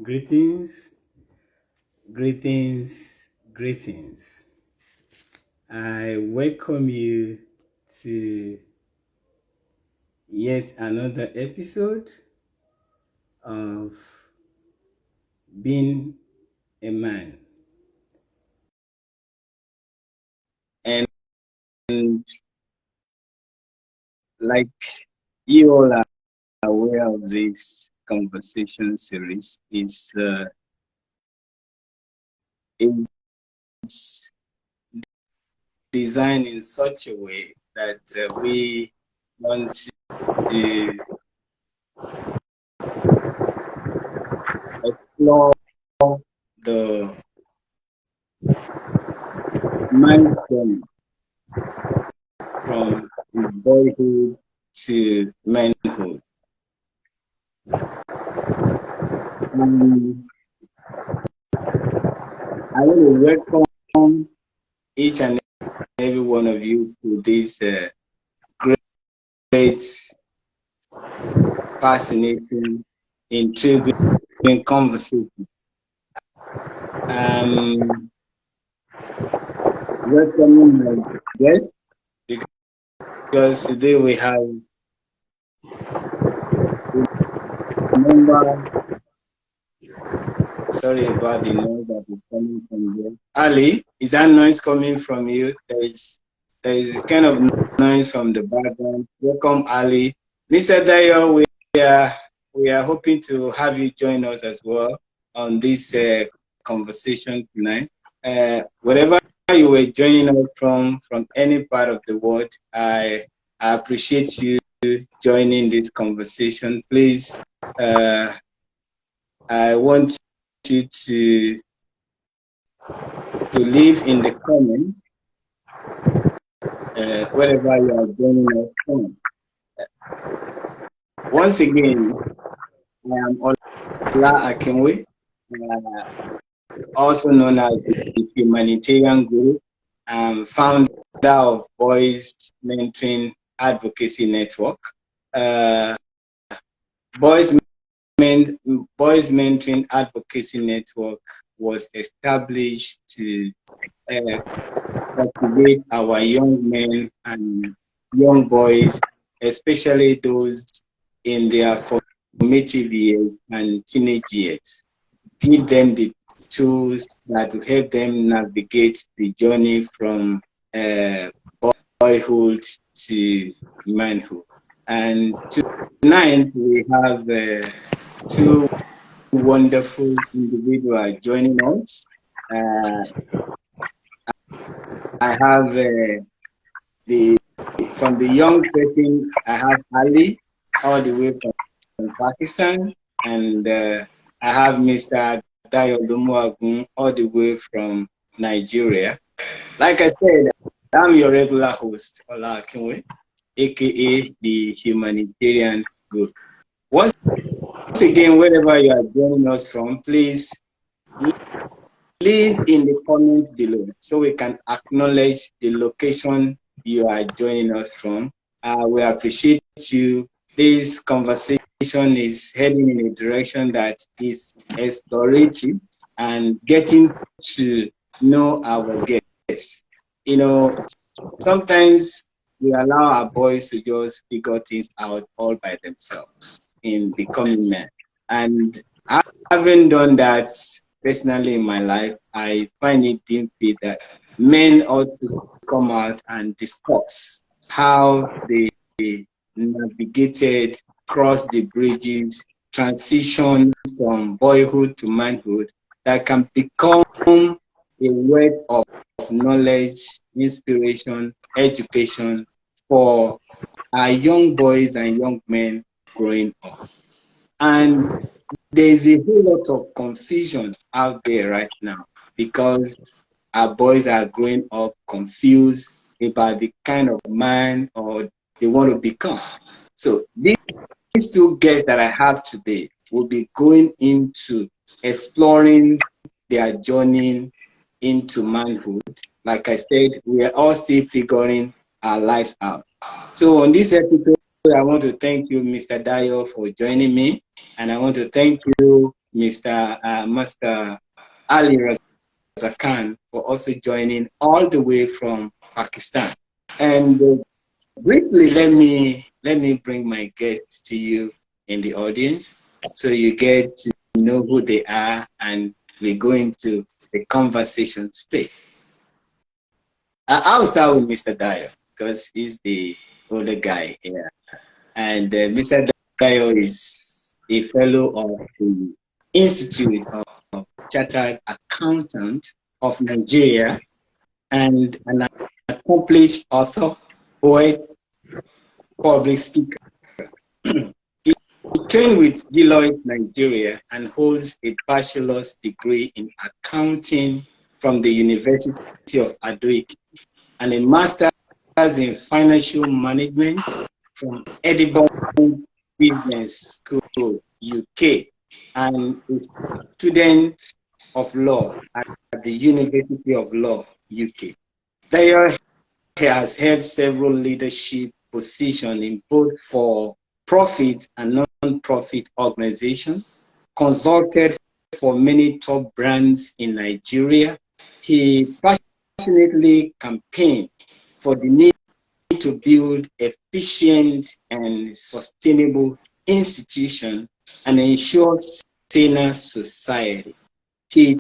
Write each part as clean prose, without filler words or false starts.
Greetings, greetings, greetings. I welcome you to yet another episode of Being a Man. And like you all are aware of this conversation series, it's designed in such a way that we want to explore the man's journey from boyhood to manhood. I want to welcome each and every one of you to this great, fascinating, intriguing conversation. Welcoming my guest because today we have a member. Sorry about the noise that is coming from here. Ali, is that noise coming from you? There is kind of noise from the background. Welcome, Ali. Mr. Dayo, we are hoping to have you join us as well on this conversation tonight. Wherever you were joining us from any part of the world, I appreciate you joining this conversation. Please, I want you to leave in the comment wherever you are joining us from. Once again, I am Ola Akinwe, also known as the Humanitarian Guru, founder of Boys Mentoring Advocacy Network. Boys Mentoring Advocacy Network was established to cultivate our young men and young boys, especially those in their formative years and teenage years. Give them the tools that will help them navigate the journey from boyhood to manhood. And tonight we have two wonderful individuals joining us. I have from the young person, I have Ali, all the way from Pakistan, and I have Mr. Dayo Lomuwagun, all the way from Nigeria. Like I said, I'm your regular host, Ola Akinwe, aka the Humanitarian Guru. Once again, wherever you are joining us from, please leave in the comments below so we can acknowledge the location you are joining us from. We appreciate you. This conversation is heading in a direction that is explorative and getting to know our guests. You know, sometimes we allow our boys to just figure things out all by themselves in becoming men. And having done that personally in my life, I find it deeply that men ought to come out and discuss how they navigated, crossed the bridges, transition from boyhood to manhood that can become a wealth of knowledge, inspiration, education for our young boys and young men growing up. And there's a whole lot of confusion out there right now because our boys are growing up confused about the kind of man or they want to become. So these two guests that I have today will be going into exploring their journey into manhood. Like I said, we are all still figuring our lives out. So on this episode, I want to thank you, Mr. Dayo, for joining me. And I want to thank you, Mr. Master Ali Raza Khan for also joining all the way from Pakistan. And briefly, let me bring my guests to you in the audience so you get to know who they are and we go into the conversation straight. I'll start with Mr. Dayo because he's the older guy here. And Mr. Dayo is a fellow of the Institute of Chartered Accountant of Nigeria and an accomplished author, poet, public speaker. He trained with Deloitte, Nigeria, and holds a bachelor's degree in accounting from the University of Ado-Ekiti and a master's in financial management from Edinburgh Business School, UK, and a student of law at the University of Law, UK. There he has held several leadership positions in both for-profit and non-profit organizations, consulted for many top brands in Nigeria. He passionately campaigned for the need to build efficient and sustainable institutions and ensure saner society. He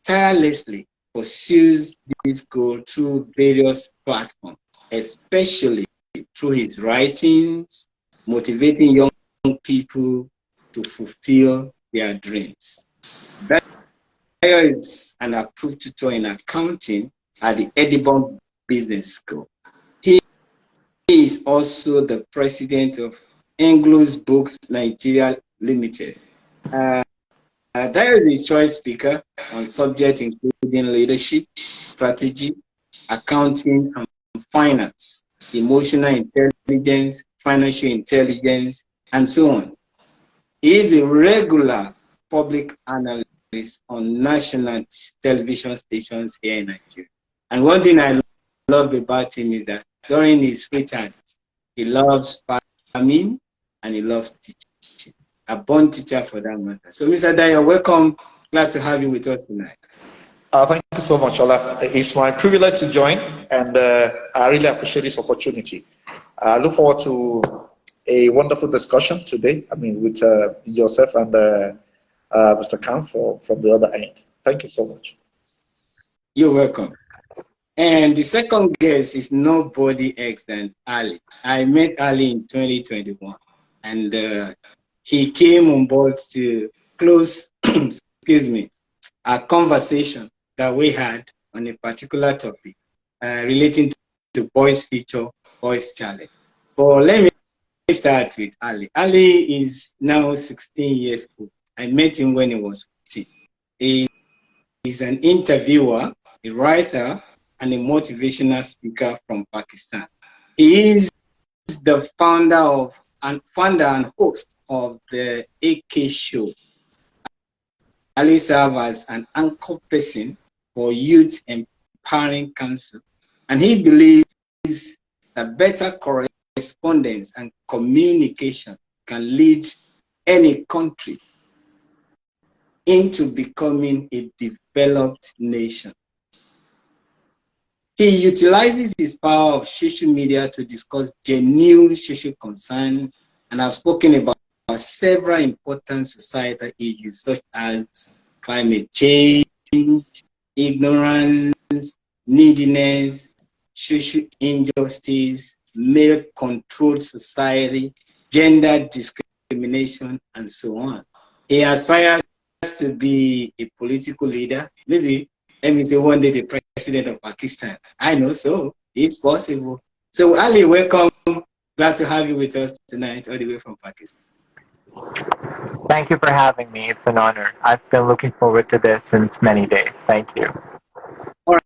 tirelessly pursues this goal through various platforms, especially through his writings, motivating young people to fulfill their dreams. Dayo is an approved tutor in accounting at the Edinburgh Business School. He is also the president of Anglo's Books Nigeria Limited. Dayo is a choice speaker on subjects including leadership, strategy, accounting, and finance, emotional intelligence, financial intelligence, and so on. He is a regular public analyst on national television stations here in Nigeria. And one thing I love about him is that during his free time, he loves farming and he loves teaching. A born teacher for that matter. So, Mr. Dayo, welcome. Glad to have you with us tonight. Thank you so much, Ola. It's my privilege to join, and I really appreciate this opportunity. I look forward to a wonderful discussion today. I mean, with yourself and Mr. Khan from the other end. Thank you so much. You're welcome. And the second guest is nobody else than Ali. I met Ali in 2021, and he came on board to close, excuse me, a conversation that we had on a particular topic relating to boys' future, boys' challenge. But let me start with Ali. Ali is now 16 years old. I met him when he was 14. He is an interviewer, a writer, and a motivational speaker from Pakistan. He is the founder and host of the AK Show. Ali serves as an anchor person for Youth Empowering Council, and he believes that better correspondence and communication can lead any country into becoming a developed nation. He utilizes his power of social media to discuss genuine social concern, and I've spoken about several important societal issues such as climate change, ignorance, neediness, social injustice, male-controlled society, gender discrimination, and so on. He aspires to be a political leader, maybe, let me say, one day the president of Pakistan. I know so. It's possible. So, Ali, welcome. Glad to have you with us tonight, all the way from Pakistan. Thank you for having me. It's an honor. I've been looking forward to this since many days. Thank you. All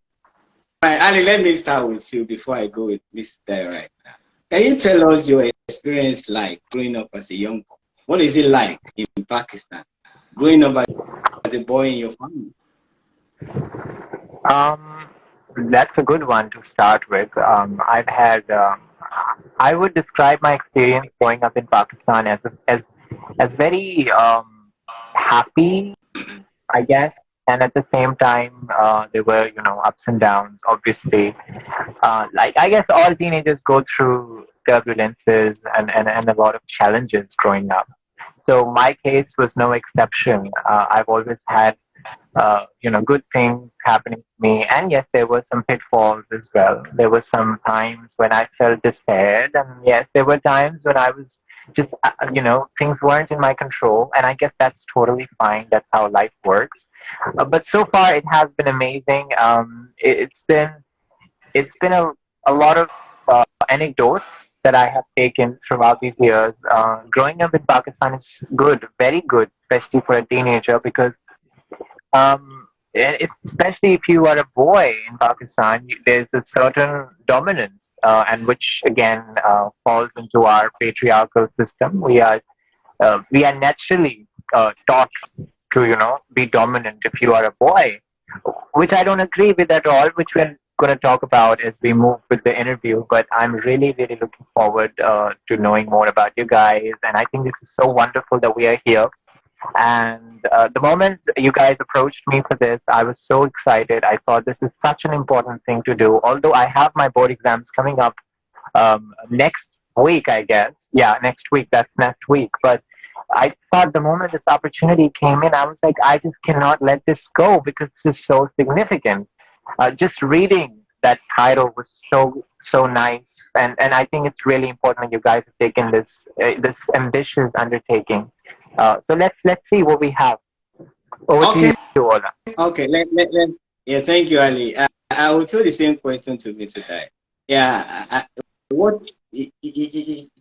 right, Ali, let me start with you before I go with Mr. Dayo right now. Can you tell us your experience like growing up as a young boy? What is it like in Pakistan, growing up as a boy in your family? That's a good one to start with. I've had, I would describe my experience growing up in Pakistan as very happy, I guess. And at the same time, there were, ups and downs, obviously. Like, I guess all teenagers go through turbulences and a lot of challenges growing up. So my case was no exception. I've always had, good things happening to me. And yes, there were some pitfalls as well. There were some times when I felt despaired. And yes, there were times when I was just, things weren't in my control. And I guess that's totally fine. That's how life works. But so far, it has been amazing. It's been a lot of anecdotes that I have taken throughout these years. Growing up in Pakistan is good, very good, especially for a teenager, because especially if you are a boy in Pakistan, there's a certain dominance, and which again falls into our patriarchal system. We are naturally taught to be dominant if you are a boy, which I don't agree with at all, which we're going to talk about as we move with the interview. But I'm really, really looking forward to knowing more about you guys. And I think this is so wonderful that we are here. And the moment you guys approached me for this, I was so excited. I thought this is such an important thing to do. Although I have my board exams coming up next week, I guess. Yeah, next week. That's next week. But I thought the moment this opportunity came in, I was like, I just cannot let this go because this is so significant. Just reading that title was so nice, and I think it's really important that you guys have taken this ambitious undertaking. So let's see what we have. Over to you, Ola. Okay. Yeah. Thank you, Ali. I will throw the same question to Mr. Dayo. Yeah. What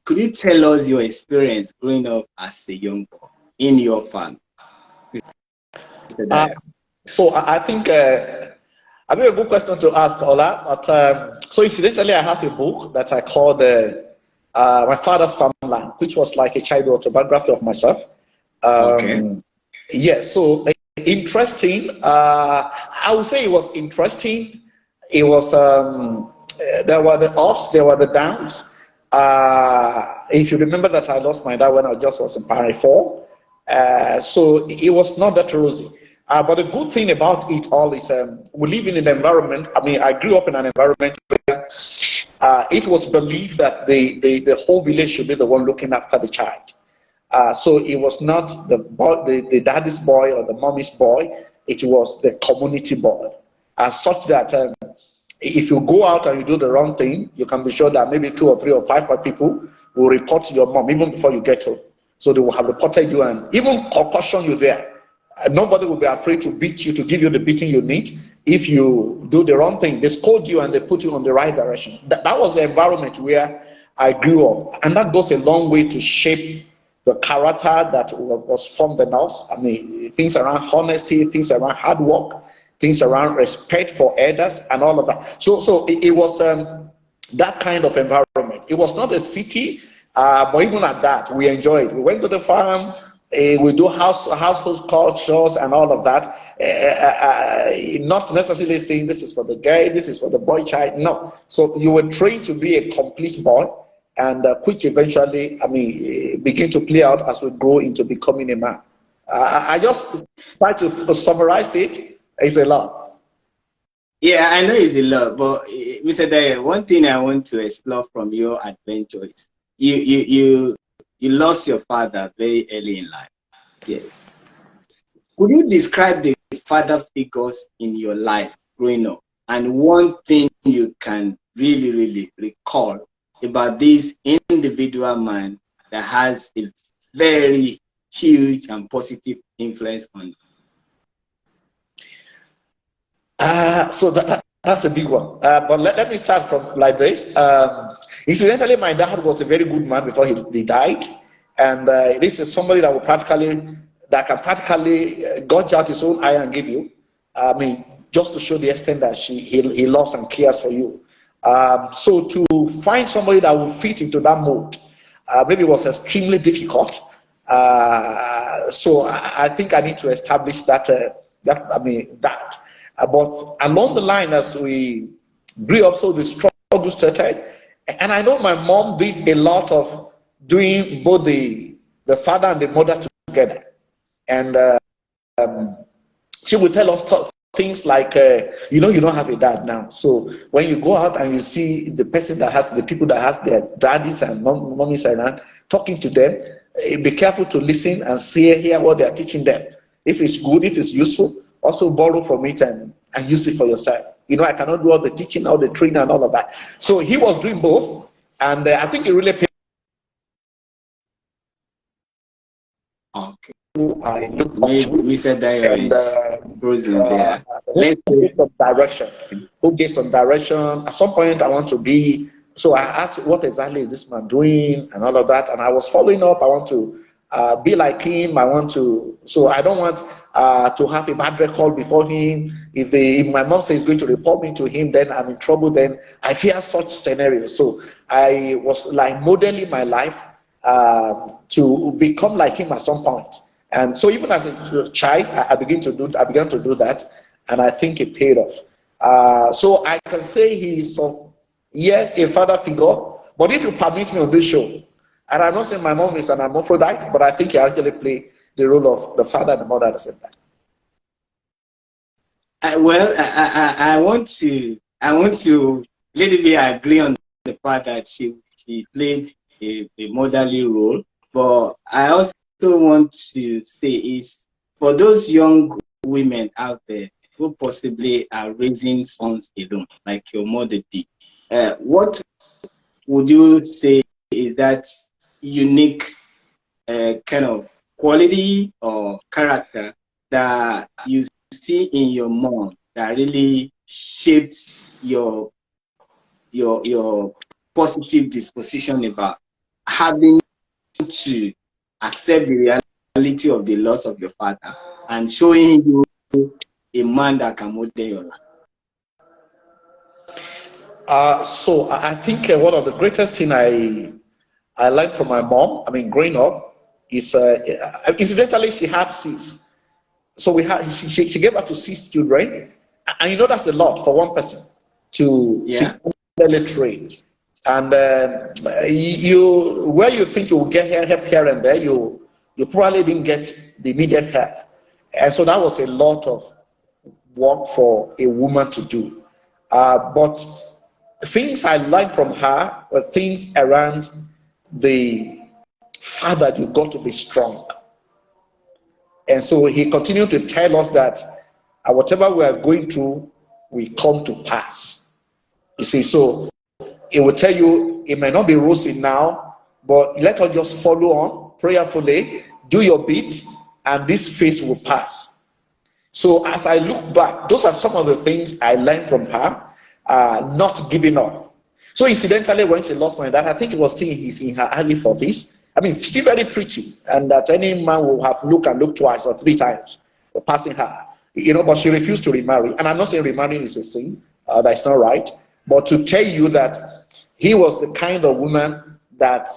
could you tell us your experience growing up as a young boy in your family, Mr. Dayo? So I think I mean a good question to ask, Ola. But so incidentally, I have a book that I called My Father's Farmland, which was like a child autobiography of myself. Okay. Yes, so interesting. I would say it was interesting. It was there were the ups, there were the downs. If you remember that I lost my dad when I just was in primary 4, so it was not that rosy. But the good thing about it all is we live in an environment. I mean, I grew up in an environment where it was believed that the whole village should be the one looking after the child. So it was not the boy, the daddy's boy or the mommy's boy. It was the community boy, as such that if you go out and you do the wrong thing, you can be sure that maybe 2 or 3 or 5 people will report to your mom even before you get home. So they will have reported you and even caution you there. Nobody will be afraid to beat you, to give you the beating you need if you do the wrong thing. They scold you and they put you on the right direction. That was the environment where I grew up, and that goes a long way to shape the character that was formed in us. I mean, things around honesty, things around hard work, things around respect for elders, and all of that. So it was that kind of environment. It was not a city, but even at that, we enjoyed. We went to the farm. We do household cultures and all of that. Not necessarily saying this is for the guy, this is for the boy child. No. So you were trained to be a complete boy, and which eventually, I mean, begin to play out as we grow into becoming a man. I just try to summarize it. It's a lot. Yeah, I know it's a lot, but Mr. Dayo, one thing I want to explore from your adventure is you lost your father very early in life. Yes. Could you describe the father figures in your life growing up, and one thing you can really, really recall about this individual man that has a very huge and positive influence on you? So that's a big one. But let me start from like this. Incidentally, my dad was a very good man before he died. And this is somebody that can practically gouge out his own eye and give you. I mean, just to show the extent that he loves and cares for you. So to find somebody that will fit into that mold, maybe it was extremely difficult. So I think I need to establish that. But along the line, as we grew up, so the struggle started. And I know my mom did a lot of doing both the father and the mother together. And she would tell us things like, you know, you don't have a dad now. So when you go out and you see the person that has, the people that has their daddies and mummies around, talking to them, be careful to listen and hear what they are teaching them. If it's good, if it's useful, also borrow from it and use it for yourself. You know, I cannot do all the teaching, all the training and all of that. So he was doing both. And I think it really paid. Okay. I look up Maybe to. Mr. Dayo And is frozen there. who gives some direction? Who gives some direction? At some point, I want to be. So I asked, what exactly is this man doing, and all of that. And I was following up. I want to be like him. I want to. So I don't want to have a bad record before him. If my mom says he's going to report me to him, then I'm in trouble. Then I fear such scenarios. So I was like modeling my life to become like him at some point. And so even as a child, I began to do that, and I think it paid off. So I can say he's yes, a father figure, but if you permit me on this show, and I'm not saying my mom is an hermaphrodite, but I think he actually played the role of the father and the mother at the same time. I want to little bit agree on the fact that she played a motherly role, but I also want to say is for those young women out there who possibly are raising sons alone, like your mother did, what would you say is that unique kind of quality or character that you see in your mom that really shaped your positive disposition about having to accept the reality of the loss of your father and showing you a man that can model your life? So I think one of the greatest thing I learned from my mom, I mean, growing up, is incidentally she had 6. So she gave birth to 6 children, and you know that's a lot for one person to singularly train. And you where you think you will get help here and there, you probably didn't get the needed help, and so that was a lot of work for a woman to do. But things I learned from her were things around the fact that you got to be strong. And so he continued to tell us that whatever we are going through will come to pass. You see, so it will tell you it may not be rosy now, but let us just follow on prayerfully, do your bit, and this phase will pass. So as I look back, those are some of the things I learned from her, not giving up. So incidentally, when she lost my dad, I think it was still in her early 40s. I mean, still very pretty, and that any man will have looked twice or 3 times for passing her. You know, but she refused to remarry. And I'm not saying remarrying is a sin, that's not right. But to tell you that he was the kind of woman that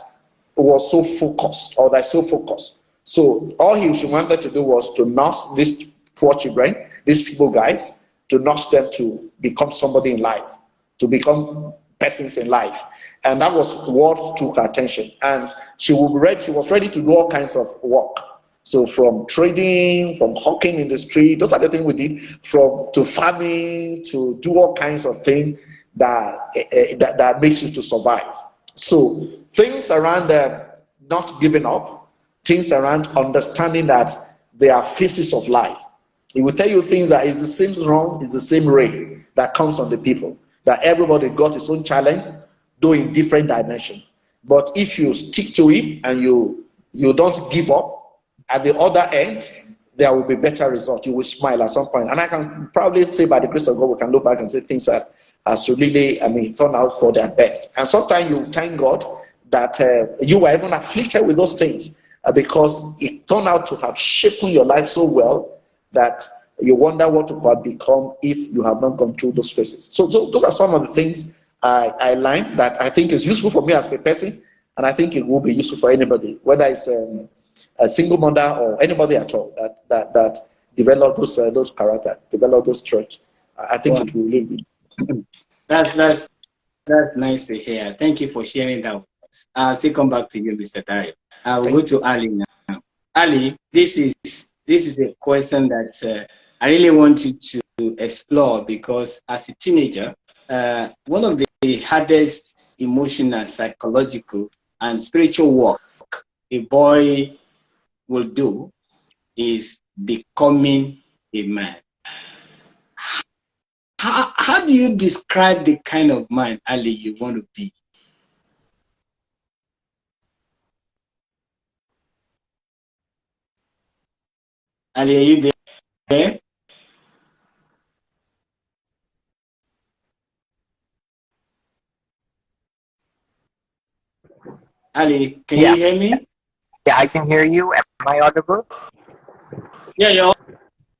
was so focused, or that's so focused. So all she wanted to do was to nurse these poor children, these feeble guys, to nurse them to become somebody in life, to become persons in life. And that was what took her attention. And she was ready to do all kinds of work. So from trading, from hawking in the street, those are the things we did, to farming, to do all kinds of things that makes you to survive. So things around not giving up, things around understanding that there are phases of life. It will tell you things that is the same wrong, it's the same rain that comes on the people. That everybody got his own challenge, though in different dimensions. But if you stick to it and you don't give up, at the other end, there will be better results. You will smile at some point. And I can probably say by the grace of God, we can look back and say things that has really, turn out for their best. And sometimes you thank God that you were even afflicted with those things because it turned out to have shaped your life so well that you wonder what you have become if you have not gone through those phases. So those are some of the things I learned that I think is useful for me as a person, and I think it will be useful for anybody, whether it's a single mother or anybody at all that develop those character, develop those traits. I think it will really be. That's nice to hear. Thank you for sharing that with us. I'll still come back to you, Mr. Dayo. I will go to Ali now. Ali, this is this is a question that I really want you to explore, because as a teenager, one of the hardest emotional, psychological, and spiritual work a boy will do is becoming a man. How do you describe the kind of man, Ali, you want to be? Ali, are you there? Ali, can you hear me? Yeah, I can hear you. Am I audible? Yeah, you're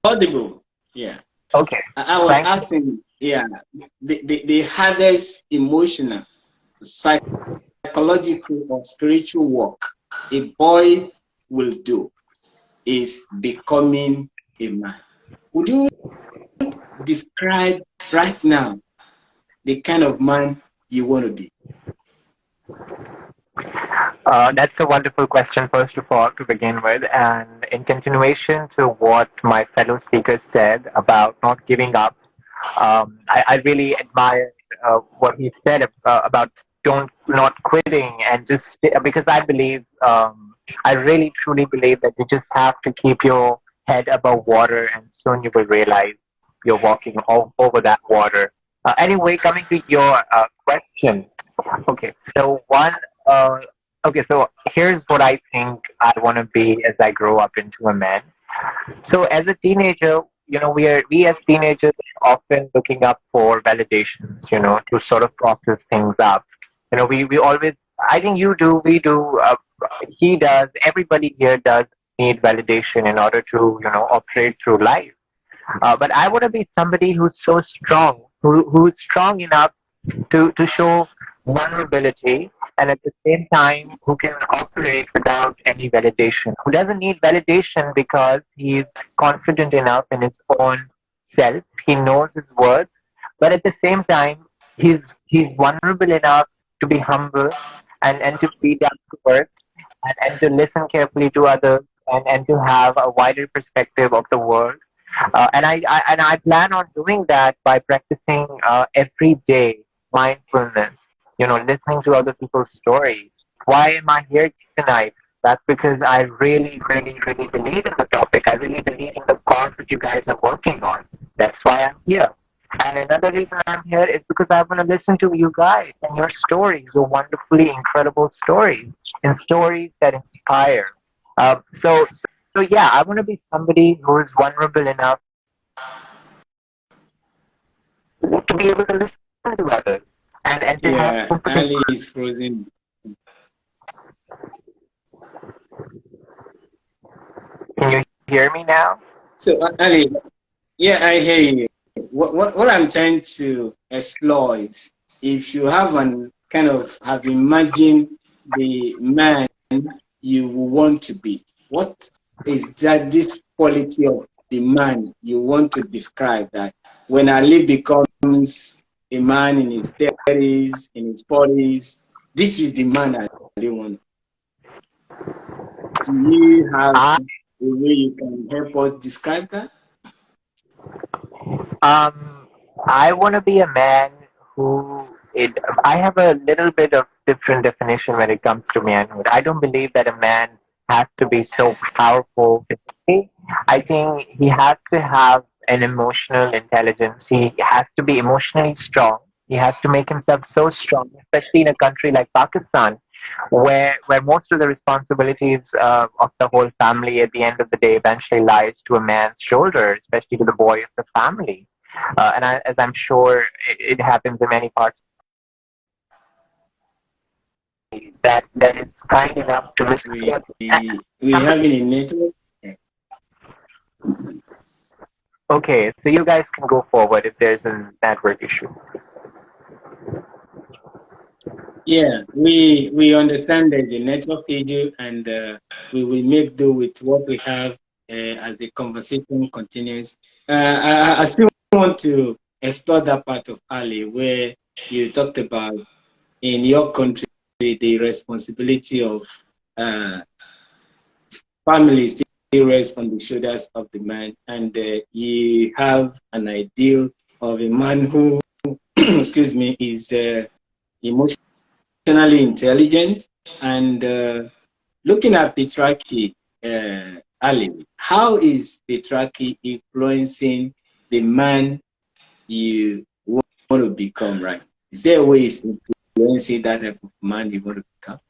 audible. Yeah. Okay. I was asking, yeah, the hardest emotional, psychological, or spiritual work a boy will do is becoming a man. Would you describe right now the kind of man you want to be? That's a wonderful question, first of all, to begin with. And in continuation to what my fellow speaker said about not giving up, I really admire what he said about not quitting, and just because I believe, I really truly believe that you just have to keep your head above water, and soon you will realize you're walking over that water. Anyway, coming to your question. Okay, so uh, so here's what I think I want to be as I grow up into a man. So as a teenager, we as teenagers are often looking up for validations, to sort of process things up. We always, I think you do, we do, he does, everybody here does need validation in order to, operate through life. But I want to be somebody who's so strong, who's strong enough to show vulnerability, and at the same time who can operate without any validation, who doesn't need validation because he's confident enough in his own self, he knows his worth, but at the same time he's vulnerable enough to be humble, and to be down to earth, and to listen carefully to others, and to have a wider perspective of the world. And I plan on doing that by practicing every day mindfulness. Listening to other people's stories. Why am I here tonight? That's because I really, really, really believe in the topic. I really believe in the cause that you guys are working on. That's why I'm here. And another reason I'm here is because I want to listen to you guys and your stories, your wonderfully incredible stories, and stories that inspire. So yeah, I want to be somebody who is vulnerable enough to be able to listen to others, and to have Yeah, empathy. Ali is frozen. Can you hear me now? So, Ali, yeah, I hear you. What I'm trying to explore is, if you have have imagined the man you want to be, what is that this quality of the man you want to describe, that when Ali becomes a man in his 30s, in his 40s, this is the man I really want? Do you have I a way you can help us describe that? um I want to be a man who it. I have a little bit of different definition when it comes to manhood. I don't believe that a man has to be so powerful physically. I think he has to have an emotional intelligence. He has to be emotionally strong. He has to make himself so strong, especially in a country like Pakistan, where most of the responsibilities of the whole family at the end of the day eventually lies to a man's shoulder, especially to the boy of the family. As I'm sure it happens in many parts, that is kind enough to listen We to we somebody. having a network. Okay, so you guys can go forward if there's a network issue. Yeah, we understand that the network issue, and we will make do with what we have as the conversation continues. I still want to explore that part of Ali where you talked about, in your country, the responsibility of uh, families rests on the shoulders of the man, and you have an ideal of a man who, excuse me, is emotionally intelligent. And looking at patriarchy, Ali, how is patriarchy influencing the man you want to become, right? Is there a way it's influencing that type of man you want to become?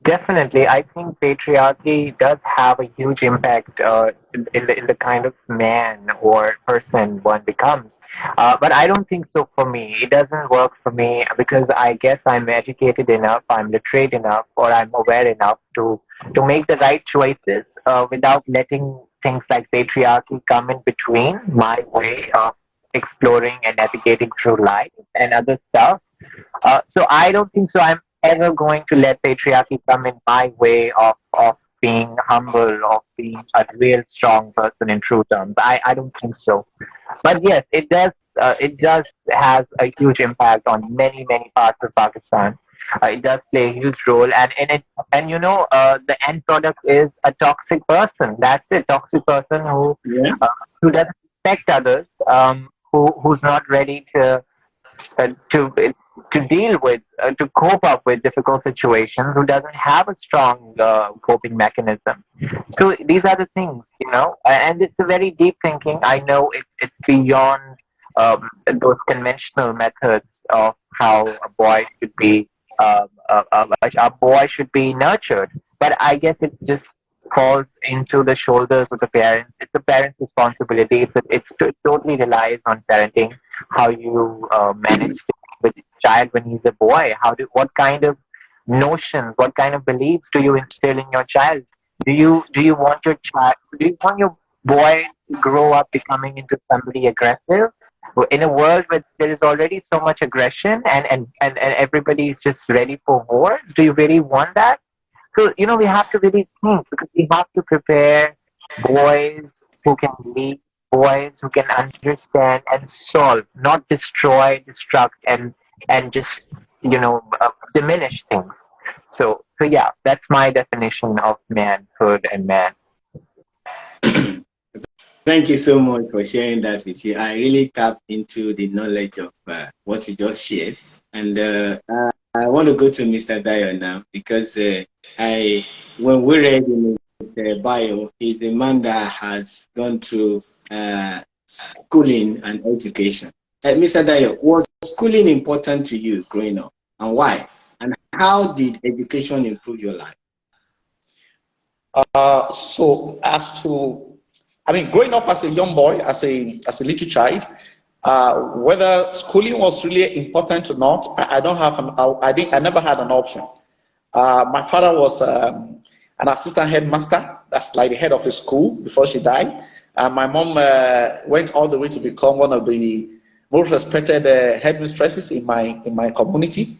Definitely, I think patriarchy does have a huge impact in the kind of man or person one becomes. But I don't think so for me. It doesn't work for me because I guess I'm educated enough, I'm literate enough, or I'm aware enough to make the right choices without letting things like patriarchy come in between my way of exploring and navigating through life and other stuff. So I don't think so. I'm ever going to let patriarchy come in my way of being humble, of being a real strong person in true terms. I don't think so. But yes, it does has a huge impact on many parts of Pakistan. It does play a huge role, and you know the end product is a toxic person. That's it, toxic person Yeah. who doesn't respect others, who's not ready uh, to to deal with to cope up with difficult situations, who doesn't have a strong coping mechanism. So these are the things, you know, and it's a very deep thinking. I know it's beyond those conventional methods of how a boy should be a boy should be nurtured, but I guess it just falls into the shoulders of the parents. It's the parents' responsibility. It totally relies on parenting, how you manage with child when he's a boy. What kind of notions, what kind of beliefs do you instill in your child? Do you want your child? Do you want your boy to grow up becoming into somebody aggressive? In a world where there is already so much aggression and everybody is just ready for wars, do you really want that? So, you know, we have to really think because we have to prepare boys who can lead, boys who can understand and solve, not destroy, destruct, and just, you know, diminish things. So yeah, that's my definition of manhood and man. Thank you so much for sharing that with you. I really tapped into the knowledge of what you just shared. And I want to go to Mr. Dayo now because when we read in his bio, he's a man that has gone through schooling and education. Mr. Dayo, was schooling important to you growing up, and why? And how did education improve your life? So as to, I mean, growing up as a young boy, as a little child, whether schooling was really important or not, I don't have an, I never had an option. My father was an assistant headmaster. That's like the head of a school before she died. My mom went all the way to become one of the most respected headmistresses in my community.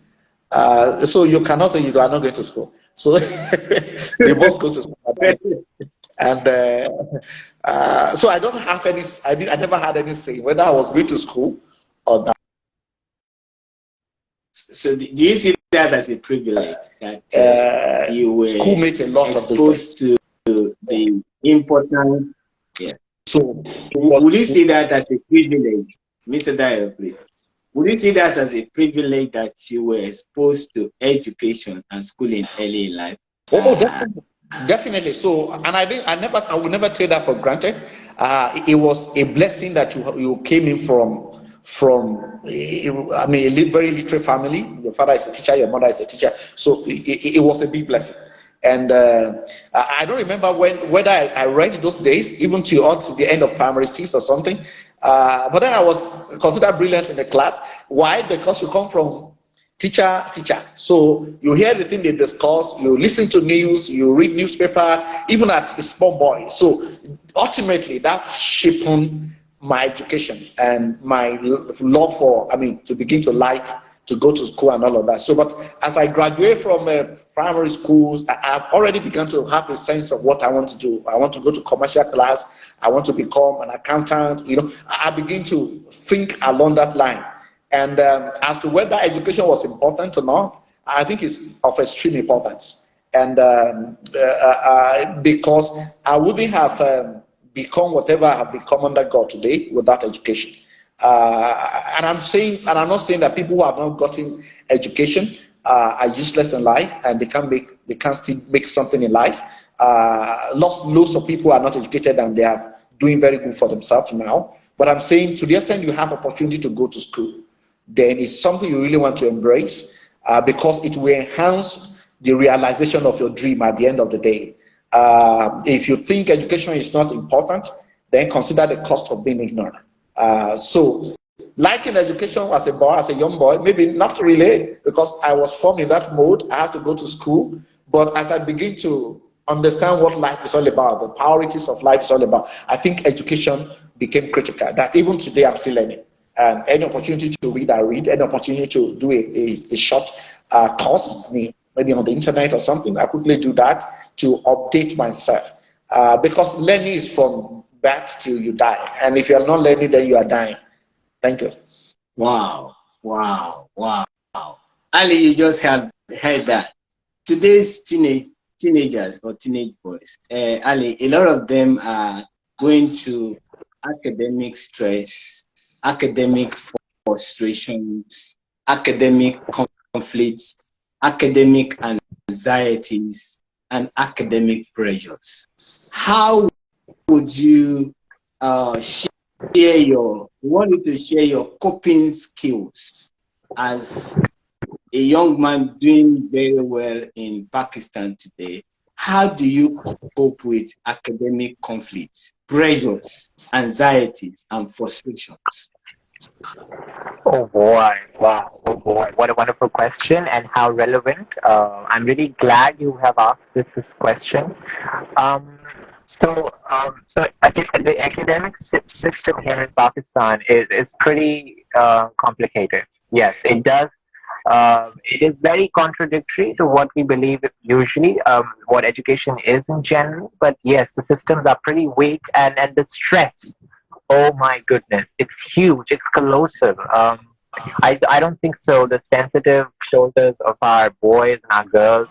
So you cannot say you are not going to school. So they both go to school. And so I don't have any, I never had any say whether I was going to school or not. So do you see that as a privilege that you were school made a lot exposed of to the importance? Yeah. So would you see that as a privilege, Mr. Dyer, please? Would you see that as a privilege that you were exposed to education and schooling early in life? Oh, definitely. Definitely. So, and I will never take that for granted. It was a blessing that you came in from, I mean, a very literate family. Your father is a teacher, your mother is a teacher. So it was a big blessing. And I don't remember whether I read those days, even to the end of primary 6 or something. But then I was considered brilliant in the class. Why? Because you come from teacher. So you hear the thing they discuss, you listen to news, you read newspaper, even as a small boy. So ultimately that shaped my education and my love for, I mean, to begin to like to go to school and all of that. So, but as I graduate from primary schools, I've already begun to have a sense of what I want to do. I want to go to commercial class. I want to become an accountant. You know, I begin to think along that line. And as to whether education was important or not, I think it's of extreme importance. and because I wouldn't have become whatever I have become under God today without education. And I'm not saying that people who have not gotten education are useless in life and they can't still make something in life. Lots of people are not educated and they are doing very good for themselves now. But I'm saying to the extent you have opportunity to go to school, then it's something you really want to embrace because it will enhance the realization of your dream at the end of the day. If you think education is not important, then consider the cost of being ignorant. So, liking education as a boy, as a young boy, maybe not really, because I was formed in that mode. I had to go to school. But as I begin to understand what life is all about, the priorities of life is all about, I think education became critical. That even today I'm still learning. And any opportunity to read, I read. Any opportunity to do a short course, maybe on the internet or something, I quickly do that to update myself. Because learning is from birth till you die. And if you are not learning, then you are dying. Thank you. Wow. Ali, you just have heard that. Today's teenagers or teenage boys, Ali, a lot of them are going through academic stress, academic frustrations, academic conflicts, academic anxieties, and academic pressures. How would you wanted to share your coping skills as a young man doing very well in Pakistan today? How do you cope with academic conflicts, pressures, anxieties, and frustrations? Oh boy, wow, oh boy, what a wonderful question and how relevant. I'm really glad you have asked this question. Um, I think the academic system here in Pakistan is pretty complicated. Yes, it does. It is very contradictory to what we believe usually, what education is in general. But yes, the systems are pretty weak, and the stress. Oh my goodness, it's huge. It's colossal. I don't think so. The sensitive shoulders of our boys and our girls,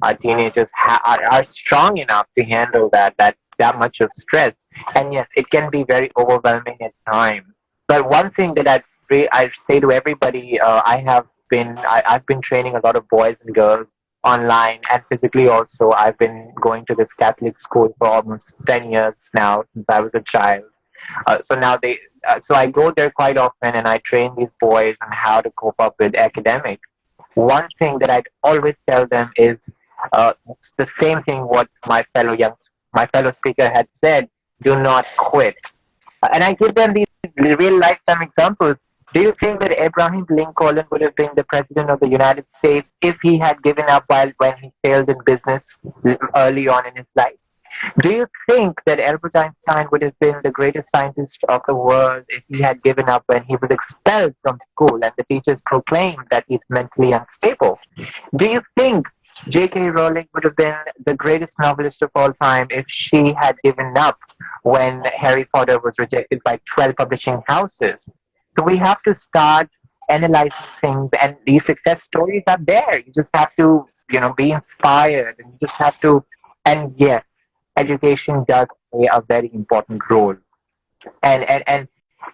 our teenagers are strong enough to handle that much of stress. And yes, it can be very overwhelming at times. But one thing that I say to everybody, I've been training a lot of boys and girls online and physically also. I've been going to this Catholic school for almost 10 years now since I was a child. So I go there quite often and I train these boys on how to cope up with academics. One thing that I'd always tell them is it's the same thing what my fellow speaker had said. Do not quit. And I give them these real lifetime examples. Do you think that Abraham Lincoln would have been the president of the United States if he had given up when he failed in business early on in his life? Do you think that Albert Einstein would have been the greatest scientist of the world if he had given up when he was expelled from school and the teachers proclaimed that he's mentally unstable? Do you think J.K. Rowling would have been the greatest novelist of all time if she had given up when Harry Potter was rejected by 12 publishing houses? So we have to start analyzing things, and these success stories are there. You just have to, be inspired, and you just have to, and yes, education does play a very important role. And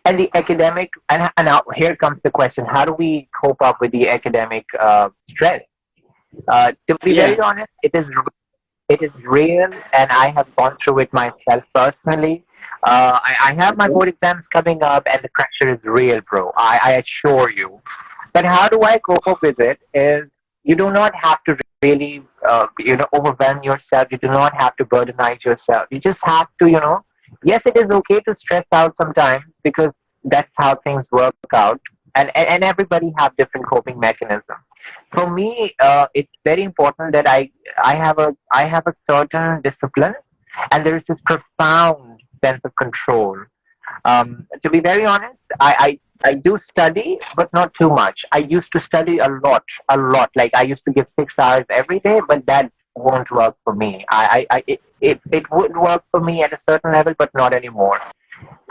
the academic, and now here comes the question: how do we cope up with the academic stress? To be very Yeah. honest, it is real, and I have gone through it myself personally. I have my board exams coming up, and the pressure is real, bro. I assure you. But how do I cope up with it? Is you do not have to really, overwhelm yourself. You do not have to burdenize yourself. You just have to, yes, it is okay to stress out sometimes because that's how things work out. And everybody have different coping mechanisms. For me, it's very important that I have a certain discipline, and there is this profound sense of control. To be very honest, I do study, but not too much. I used to study a lot. Like I used to give 6 hours every day, but that won't work for me. It would work for me at a certain level, but not anymore.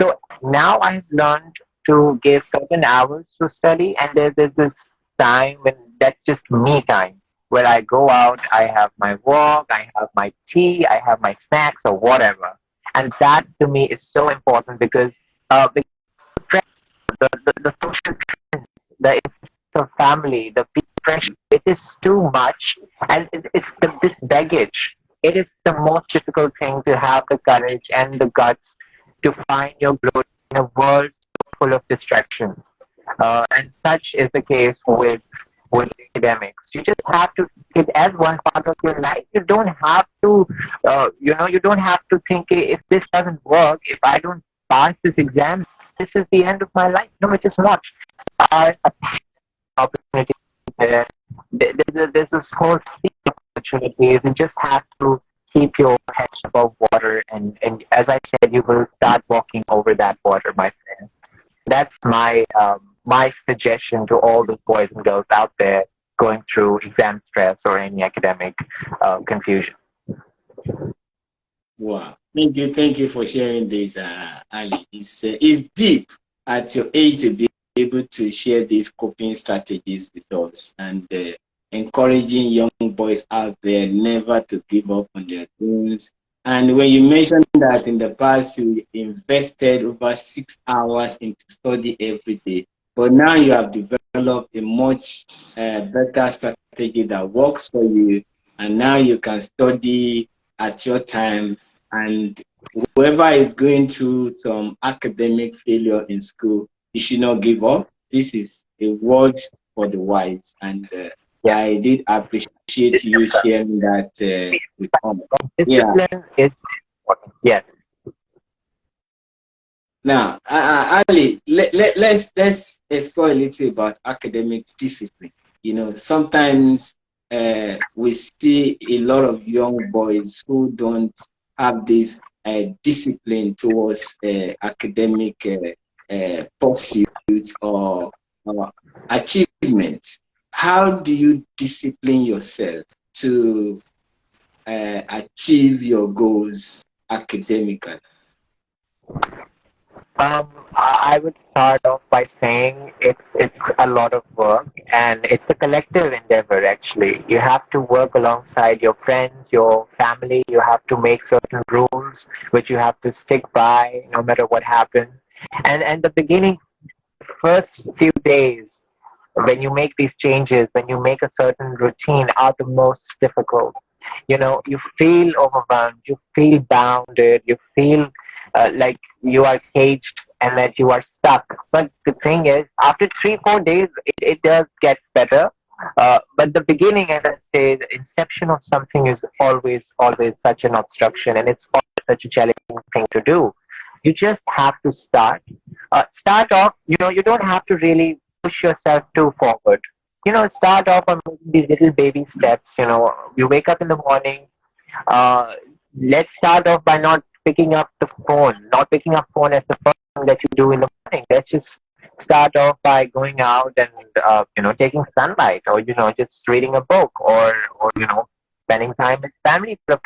So now I have learned to give certain hours to study, and there's this time when that's just me time. where I go out, I have my walk, I have my tea, I have my snacks or whatever. And that to me is so important because the social trends, the influence of family, the peer pressure, it is too much, and this baggage. It is the most difficult thing to have the courage and the guts to find your growth in a world full of distractions. And such is the case with academics. You just have to take it as one part of your life. You don't have to, you don't have to think, if this doesn't work, if I don't pass this exam, this is the end of my life. No, it is not. A opportunity there. There's this whole sea of opportunities. You just have to keep your head above water, and as I said, you will start walking over that water, my friend. That's my suggestion to all those boys and girls out there going through exam stress or any academic confusion. Wow. Thank you for sharing this, Ali. It's deep at your age to be able to share these coping strategies with us, and encouraging young boys out there never to give up on their dreams. And when you mentioned that in the past you invested over 6 hours into study every day, but now you have developed a much better strategy that works for you, and now you can study at your time. And whoever is going through some academic failure in school, you should not give up. This is a word for the wise, and I did appreciate you sharing that with us. Discipline is important. Yes. Now, Ali, let's explore a little about academic discipline. You know, sometimes we see a lot of young boys who don't have this discipline towards academic pursuits or achievements. How do you discipline yourself to achieve your goals academically? I would start off by saying it's a lot of work, and it's a collective endeavor. Actually, you have to work alongside your friends, your family. You have to make certain rules which you have to stick by, no matter what happens. And the beginning, first few days, when you make these changes, when you make a certain routine, are the most difficult. You feel overwhelmed, you feel bounded, you feel like you are caged and that you are stuck. But the thing is, after 3-4 days, it does get better. But the beginning, as I say, the inception of something is always such an obstruction, and it's always such a challenging thing to do. You just have to start. Start off. You don't have to really push yourself too forward. Start off on these little baby steps. You wake up in the morning. Uh, let's start off by not picking up the phone, not picking up phone as the first thing that you do in the morning. Let's just start off by going out and taking sunlight, or just reading a book, or spending time with family for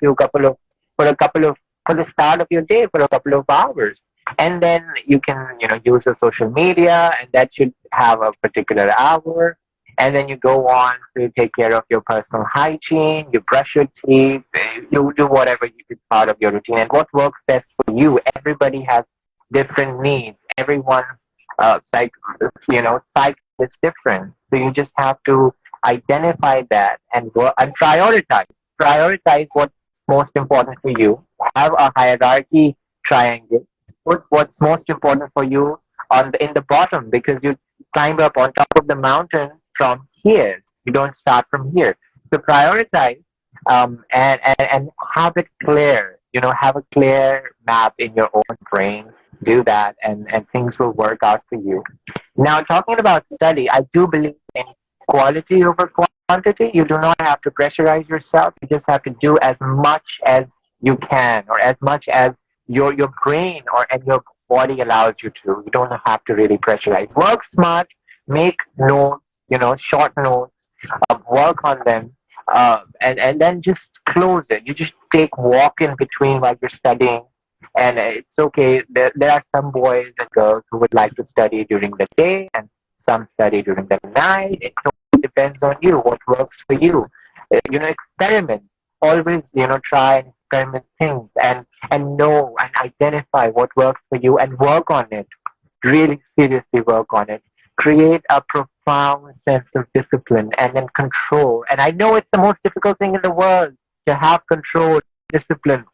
the start of your day for a couple of hours. And then you can use the social media, and that should have a particular hour. And then you go on to take care of your personal hygiene, you brush your teeth, you do whatever is part of your routine. And what works best for you? Everybody has different needs. Everyone, cycle is different. So you just have to identify that and work and prioritize. Prioritize what's most important for you. Have a hierarchy triangle. Put what's most important for you in the bottom, because you climb up on top of the mountain from here. You don't start from here. So prioritize, and have it clear. Have a clear map in your own brain. Do that, and things will work out for you. Now, talking about study, I do believe in quality over quantity. You do not have to pressurize yourself. You just have to do as much as you can, or as much as your brain and your body allows you to. You don't have to really pressurize. Work smart, make notes, short notes, work on them, and then just close it. You just take walk in between while you're studying, and it's okay. There are some boys and girls who would like to study during the day, and some study during the night. It totally depends on you, what works for you. experiment. Always, try and experiment things and know and identify what works for you and work on it. Really seriously work on it. Create a profound sense of discipline and then control. And I know it's the most difficult thing in the world to have control, discipline,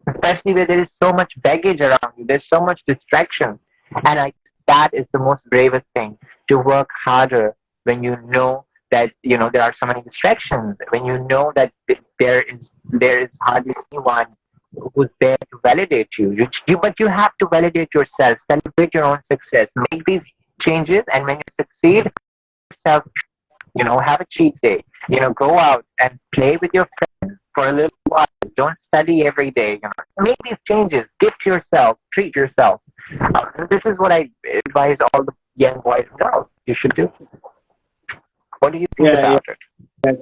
especially where there is so much baggage around you. There's so much distraction. And that is the most bravest thing, to work harder when you know that there are so many distractions, when you know that there is hardly anyone who's there to validate you. But you have to validate yourself, celebrate your own success, make these changes, and when you succeed, yourself, have a cheat day. Go out and play with your friends for a little while. Don't study every day. Make these changes. Gift yourself. Treat yourself. This is what I advise all the young boys and girls you should do. What do you think about it?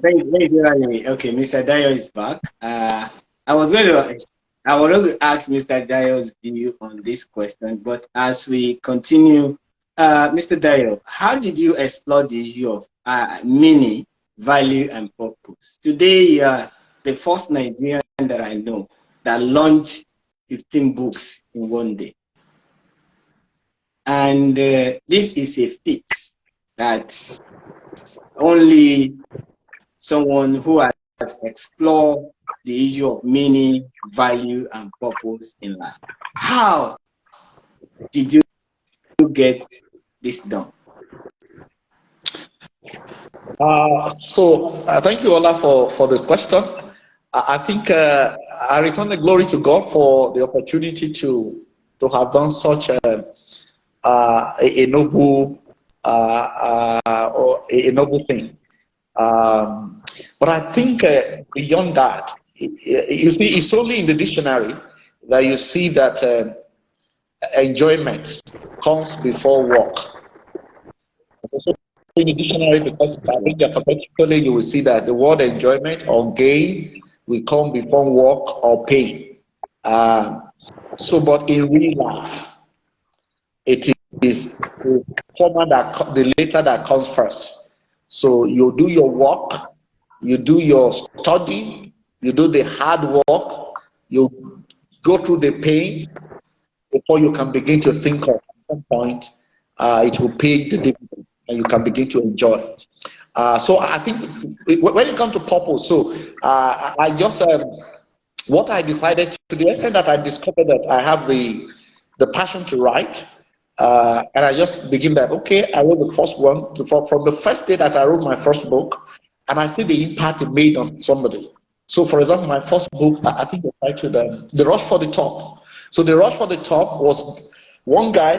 Thank you, Ali. Okay, Mr. Dayo is back. I was going to ask Mr. Dayo's view on this question, but as we continue, Mr. Dayo, how did you explore the issue of meaning, value, and purpose? Today, you are the first Nigerian that I know that launched 15 books in one day. And this is a feat that only someone who has explored the issue of meaning, value, and purpose in life. How did you get this done? Thank you, Ola, for the question. I think I return the glory to God for the opportunity to have done such a noble thing. But I think beyond that, you see, it's only in the dictionary that you see that enjoyment comes before work. So in the dictionary, because I think alphabetically you will see that the word enjoyment or gain will come before work or pain. But in real life, it is the later that comes first. So you do your work, you do your study, you do the hard work, you go through the pain before you can begin to think of at some point it will pay the dividend and you can begin to enjoy. So I think when it comes to purpose, I just what I decided to the extent that I discovered that I have the passion to write. And I just begin that, okay, I wrote the first one from the first day that I wrote my first book, and I see the impact it made on somebody. So, for example, my first book, I think I titled The Rush for the Top. So, The Rush for the Top was one guy,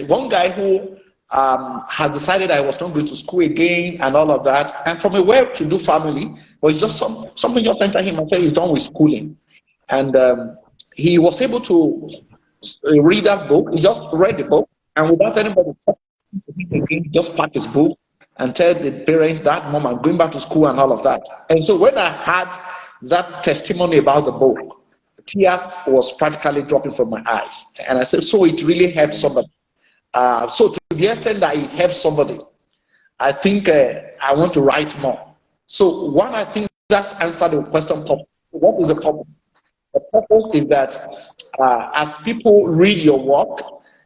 one guy who had decided I was not going to school again and all of that, and from a well-to-do family, but it's just something just entered him and said he's done with schooling. And he was able to read that book. He just read the book, and without anybody talking to him again, he just packed his book and tell the parents that, Mom, I'm going back to school and all of that. And so when I had that testimony about the book, tears was practically dropping from my eyes. And I said, so it really helped somebody. So to the extent that it helped somebody, I think I want to write more. So one, I think that's answered the question, what is the purpose? The purpose is that as people read your work,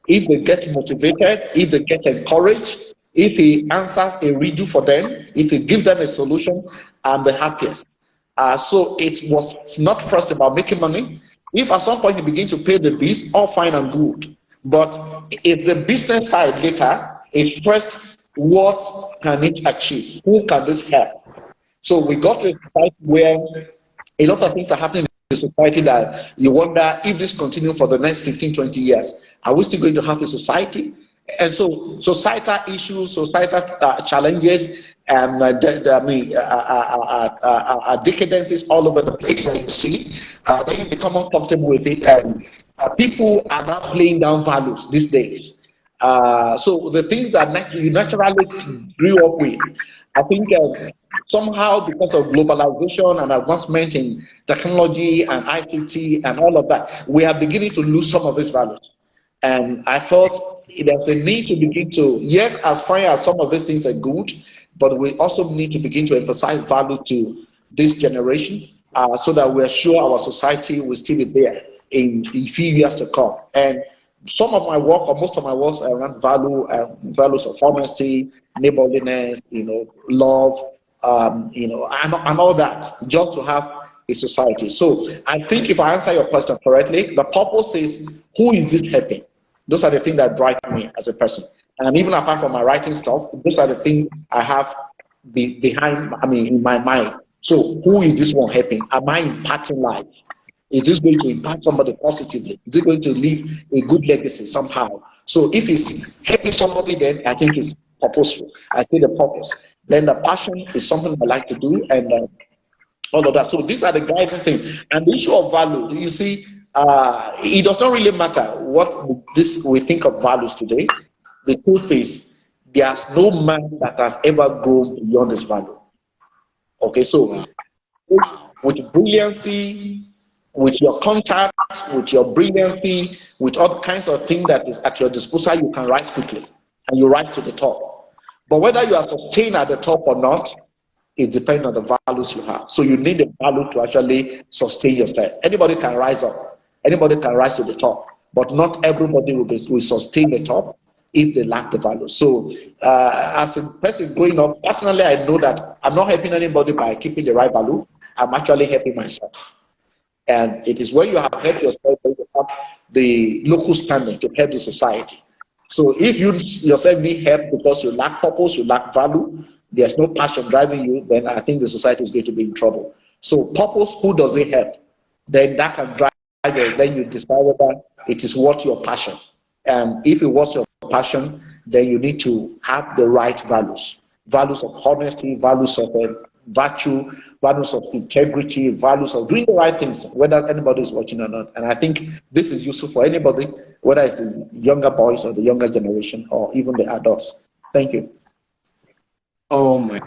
if they get motivated, if they get encouraged, if it answers a redo for them, if it gives them a solution, I'm the happiest. So it was not first about making money. If at some point you begin to pay the bills, all fine and good. But if the business side later, it's first what can it achieve? Who can this help? So we got to a society where a lot of things are happening in the society that you wonder if this continues for the next 15, 20 years. Are we still going to have a society? And so societal issues, societal challenges, and decadences all over the place that you see, then you become uncomfortable with it, and people are not laying down values these days. So the things that you naturally grew up with, I think somehow because of globalization and advancement in technology and ICT and all of that, we are beginning to lose some of these values. And I thought there's a need to begin to, yes, as far as some of these things are good, but we also need to begin to emphasize value to this generation, so that we're sure our society will still be there in a few years to come. And some of my work, or most of my work, are around values of honesty, neighborliness, love, and all that, just to have a society. So I think if I answer your question correctly, the purpose is, who is this helping? Those are the things that drive me as a person. And even apart from my writing stuff, those are the things I have in my mind. So who is this one helping? Am I impacting life? Is this going to impact somebody positively? Is it going to leave a good legacy somehow? So if it's helping somebody, then I think it's purposeful. I see the purpose. Then the passion is something I like to do, and all of that. So these are the guiding things. And the issue of value, you see, it does not really matter what we think of values today. The truth is, there's no man that has ever grown beyond this value. Okay, so with brilliancy, with your contacts, with your brilliancy, with all kinds of things that is at your disposal, you can rise quickly and you rise to the top. But whether you are sustained at the top or not, it depends on the values you have. So you need a value to actually sustain yourself. Anybody can rise up, anybody can rise to the top, but not everybody will sustain the top if they lack the value. So as a person growing up, personally, I know that I'm not helping anybody by keeping the right value. I'm actually helping myself. And it is when you have helped yourself that you have the local standing to help the society. So if you yourself need help because you lack purpose, you lack value, there's no passion driving you, then I think the society is going to be in trouble. So purpose, who does it help? Then that can drive you. Then you decide whether it is worth your passion. And if it was your passion, then you need to have the right values. Values of honesty, values of virtue, values of integrity, values of doing the right things, whether anybody is watching or not. And I think this is useful for anybody, whether it's the younger boys or the younger generation or even the adults. Thank you. Oh my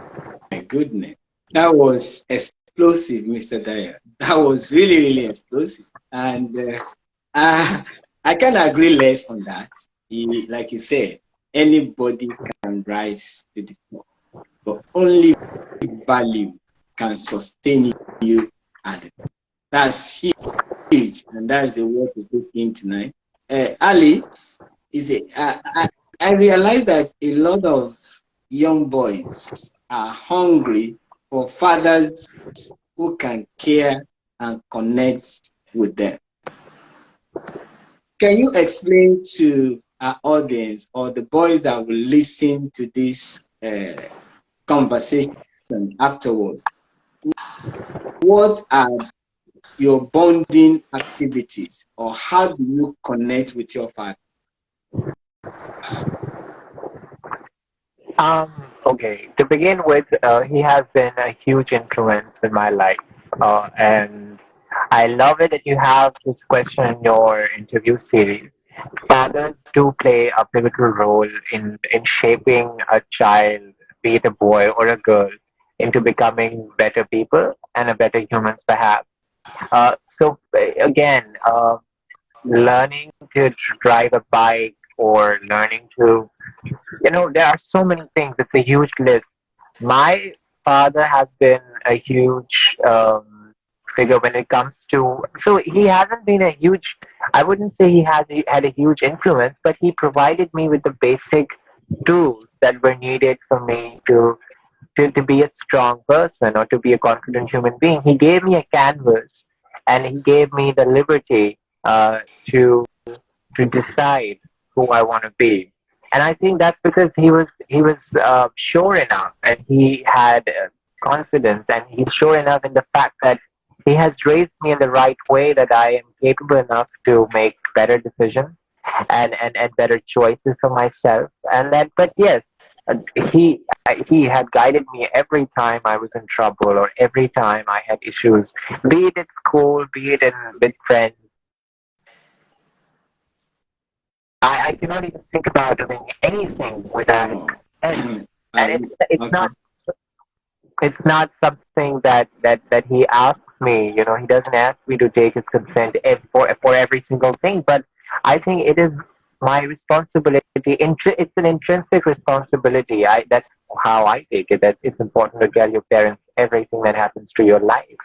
goodness. That was explosive, Mr. Dayo. That was really, really explosive. And I can agree less on that. Like you said, anybody can rise to the top, but only value can sustain you at it. That's huge, and that's the word to put in tonight. Ali, I realize that a lot of young boys are hungry for fathers who can care and connect with them. Can you explain to our audience or the boys that will listen to this conversation afterward, what are your bonding activities, or how do you connect with your father? Okay, to begin with, he has been a huge influence in my life, and I love it that you have this question in your interview series. Fathers do play a pivotal role in shaping a child, be it a boy or a girl, into becoming better people and a better humans, perhaps. Again, learning to drive a bike or learning to, there are so many things. It's a huge list. My father has been a huge figure when it comes to, so he hasn't been a huge, I wouldn't say he had a huge influence, but he provided me with the basic tools that were needed for me to be a strong person or to be a confident human being. He gave me a canvas and he gave me the liberty to decide who I want to be. And I think that's because he was sure enough, and he had confidence, and he's sure enough in the fact that he has raised me in the right way, that I am capable enough to make better decisions and better choices for myself. And that, but yes, he had guided me every time I was in trouble or every time I had issues, be it at school, be it with friends. I cannot even think about doing anything without him. And it's not something that he asks me. He doesn't ask me to take his consent for every single thing. But I think it is my responsibility. It's an intrinsic responsibility. That's how I take it. That it's important to tell your parents everything that happens to your life.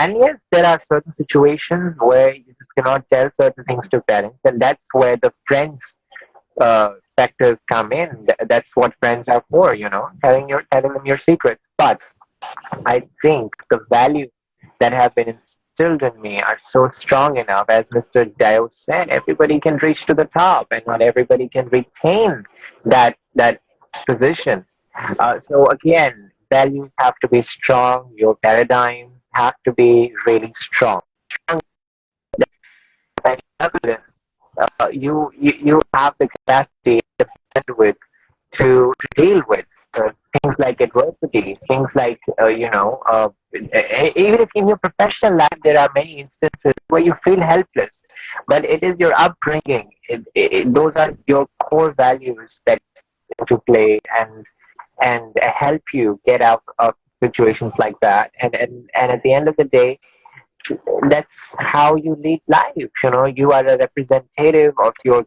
And yes, there are certain situations where you just cannot tell certain things to parents, and that's where the friends factors come in. That's what friends are for, telling them your secrets. But I think the values that have been instilled in me are so strong enough. As Mr. Dayo said, everybody can reach to the top, and not everybody can retain that position. So again, values have to be strong. Your paradigms have to be really strong. You have the capacity, the bandwidth to deal with things like adversity, things like even if in your professional life there are many instances where you feel helpless, but it is your upbringing. Those are your core values that to play and help you get out of situations like that. And at the end of the day, that's how you lead life. You are a representative of your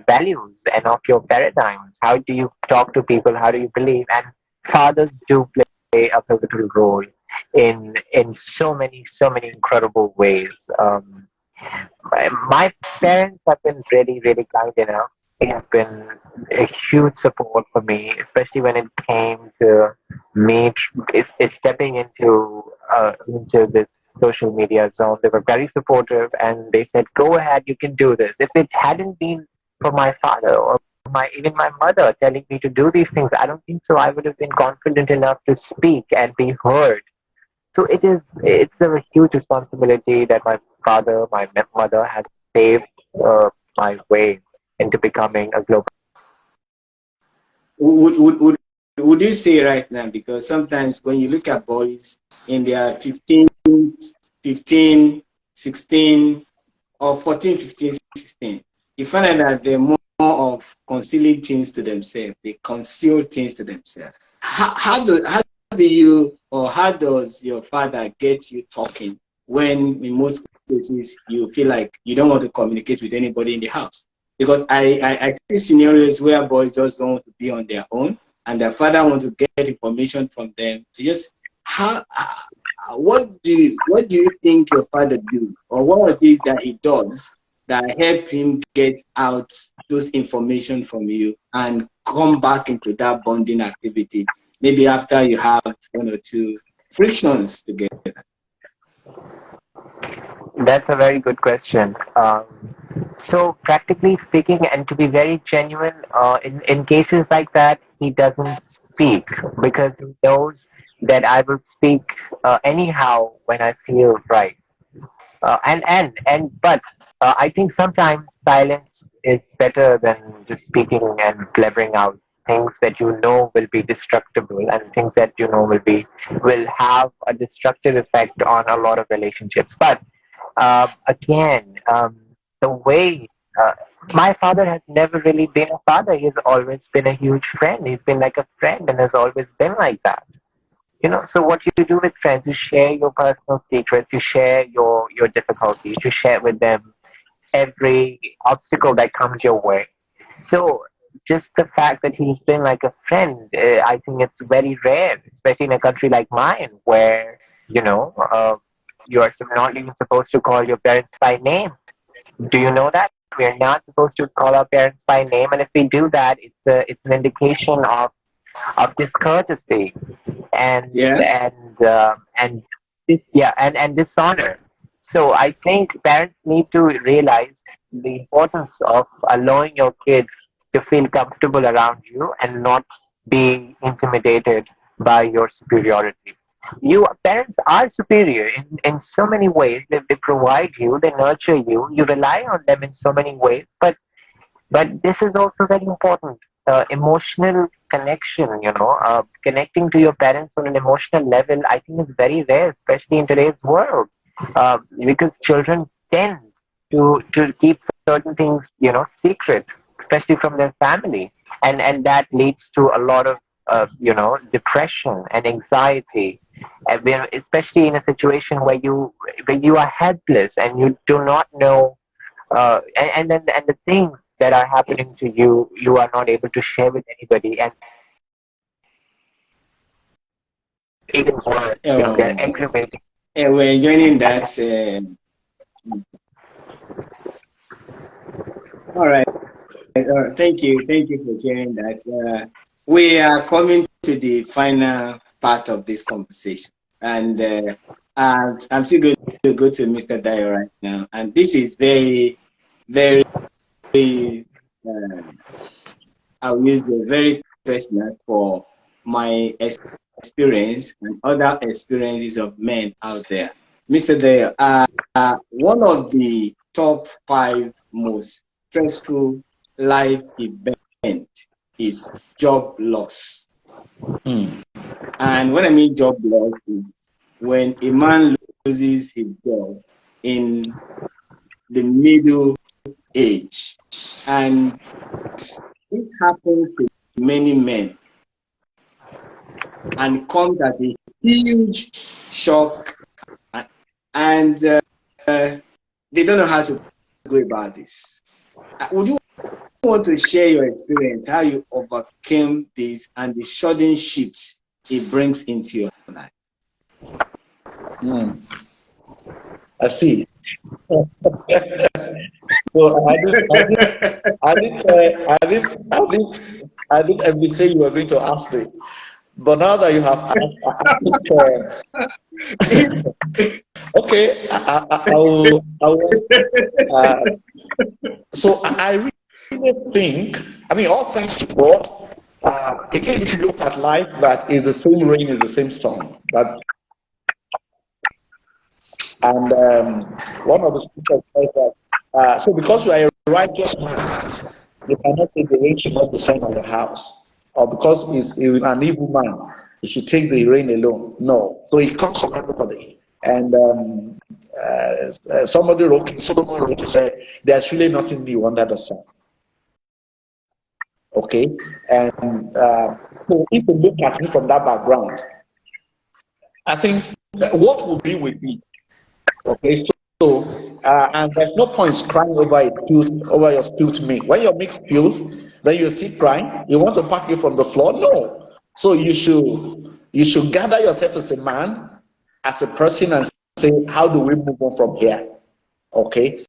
values and of your paradigms. How do you talk to people? How do you believe? And fathers do play a pivotal role in so many incredible ways. My parents have been really, really kind enough. They have been a huge support for me, especially when it came to me stepping into this social media zone. They were very supportive, and they said, "Go ahead, you can do this." If it hadn't been for my father or even my mother telling me to do these things, I don't think so. I would have been confident enough to speak and be heard. So it's a huge responsibility that my father, my mother has paved my way into becoming a global. Would, would, would, would you say right now, because sometimes when you look at boys in their 15, 16, or 14, 15, 16, you find out that they're more of concealing things to themselves. They conceal things to themselves. How do you, or how does your father get you talking when in most cases you feel like you don't want to communicate with anybody in the house? Because I see scenarios where boys just don't want to be on their own, and their father wants to get information from them. How what do you think your father do, or what is it that he does that help him get out those information from you and come back into that bonding activity? Maybe after you have one or two frictions together. That's a very good question. So practically speaking, and to be very genuine, in cases like that, he doesn't speak because he knows that I will speak anyhow when I feel right. But I think sometimes silence is better than just speaking and blabbering out things that you know will be destructible and things that you know will have a destructive effect on a lot of relationships. But again, the way uh, my father has never really been a father. He's always been a huge friend. He's been like a friend and has always been like that. So what you do with friends, you share your personal secrets, you share your difficulties, you share with them every obstacle that comes your way. So just the fact that he's been like a friend, I think it's very rare, especially in a country like mine, where you are not even supposed to call your parents by name. Do you know that? We are not supposed to call our parents by name, and if we do that, it's an indication of discourtesy and Yeah. and and and dishonor. So I think parents need to realize the importance of allowing your kids to feel comfortable around you and not be intimidated by your superiority. You parents are superior in so many ways. They provide you, they nurture you, you rely on them in so many ways, but this is also very important. Emotional connection, connecting to your parents on an emotional level, I think is very rare, especially in today's world, because children tend to keep certain things, secret, especially from their family, and that leads to a lot of depression and anxiety, especially in a situation where you are helpless and you do not know and the things that are happening to you, you are not able to share with anybody, and even worse. They're aggravating. We're joining that. All right. Thank you. Thank you for sharing that. We are coming to the final part of this conversation. And I'm still going to go to Mr. Dayo right now. And this is very, very, I'll use the very personal for my experience and other experiences of men out there. Mr. Dayo, one of the top 5 most stressful life events is job loss. And when I mean job loss, is when a man loses his job in the middle age. And this happens to many men and comes as a huge shock, and they don't know how to go about this. Would you want to share your experience, how you overcame this and the sudden shifts it brings into your life? I see. So I didn't ever say you were going to ask this, but now that you have asked, okay, I will. So I really think, I mean, all thanks to God. Again, if you look at life, that is the same rain, is the same storm. And one of the scriptures says that, so because you are a righteous man, you cannot take the rain should not descend on your house. Or because he's an evil man, you should take the rain alone. No. So it comes from everybody. And somebody Solomon wrote to say, there's really nothing new under the sun. Okay? And so if you look at it from that background, I think what will be with me? Okay, so and there's no point crying over your spilled milk. When your milk spilled, then you still crying. You want to pack it from the floor? No. So you should gather yourself as a man, as a person, and say, how do we move on from here? Okay.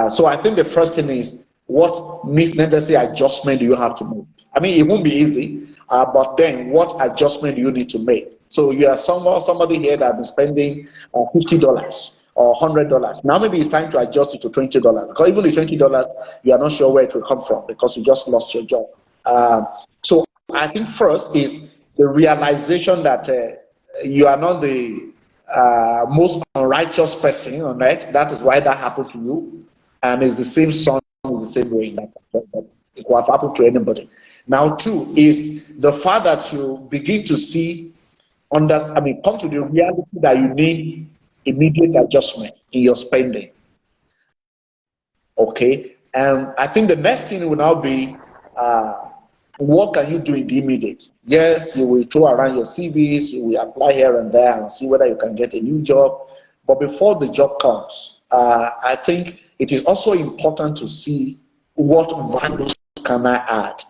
So I think the first thing is, what necessary adjustment do you have to make? I mean, it won't be easy, but then what adjustment do you need to make? So you are somebody here that has been spending $50 or $100. Now maybe it's time to adjust it to $20, because even the $20, you are not sure where it will come from because you just lost your job. So I think first is the realization that you are not the most unrighteous person on earth. That is why that happened to you, and it's the same sun, it's the same rain that it will have happened to anybody. Now, two is the fact that you begin to see, come to the reality that you need immediate adjustment in your spending. Okay, and I think the next thing will now be, what can you do in the immediate? Yes, you will throw around your CVs, you will apply here and there and see whether you can get a new job. But before the job comes, I think it is also important to see what values can I add.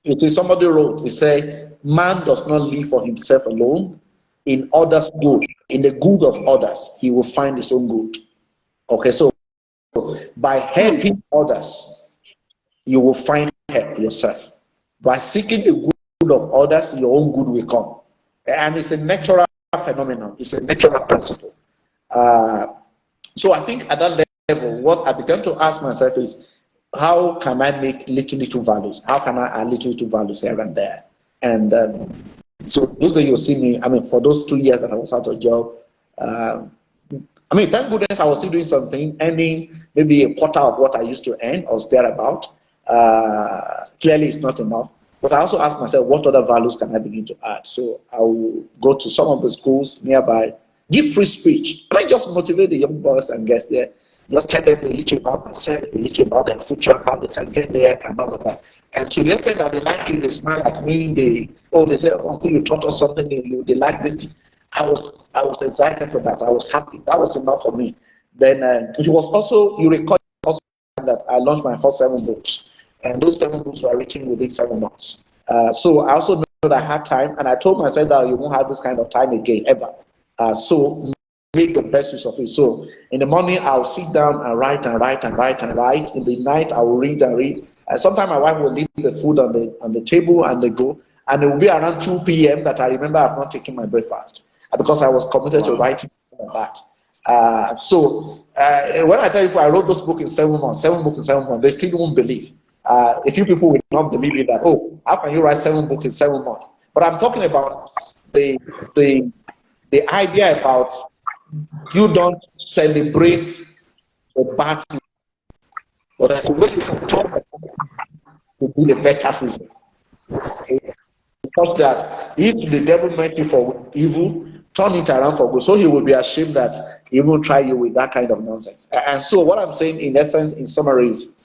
It is somebody wrote, he said, man does not live for himself alone. In others' good, in the good of others, he will find his own good. Okay, so by helping others, you will find help yourself. By seeking the good of others, your own good will come. And it's a natural phenomenon. It's a natural principle. So I think at that level, what I began to ask myself is, how can I make little values? How can I add little values here and there? And so those days you'll see me, for those 2 years that I was out of job, thank goodness I was still doing something, earning maybe a quarter of what I used to earn or thereabout. Clearly it's not enough. But I also ask myself, what other values can I begin to add? So I will go to some of the schools nearby, give free speech. I just motivate the young boys and girls there. Just tell them a little about myself, a little about their future, how they can get there, and all of that. And to the extent that they like it, they smile at me, they say, Uncle, you taught us something new, they like it. I was excited for that. I was happy. That was enough for me. Then it was also, you recall also that I launched my first 7 books. And those 7 books were written within 7 months. So I also that I had time, and I told myself that you won't have this kind of time again ever. So make the best use of it. So in the morning, I'll sit down and write and write and write and write. In the night, I will read and read. And sometimes my wife will leave the food on the table and they go. And it will be around 2 p.m. that I remember I've not taken my breakfast because I was committed to writing that. When I tell people I wrote those books in 7 months, 7 books in 7 months, they still won't believe. A few people will not believe it that, oh, how can you write 7 books in 7 months? But I'm talking about the idea about you don't celebrate the bad season, but as a way you can turn to be the better season. Because that if the devil meant you for evil, turn it around for good. So he will be ashamed that he will try you with that kind of nonsense. And so what I'm saying in essence, in summary, is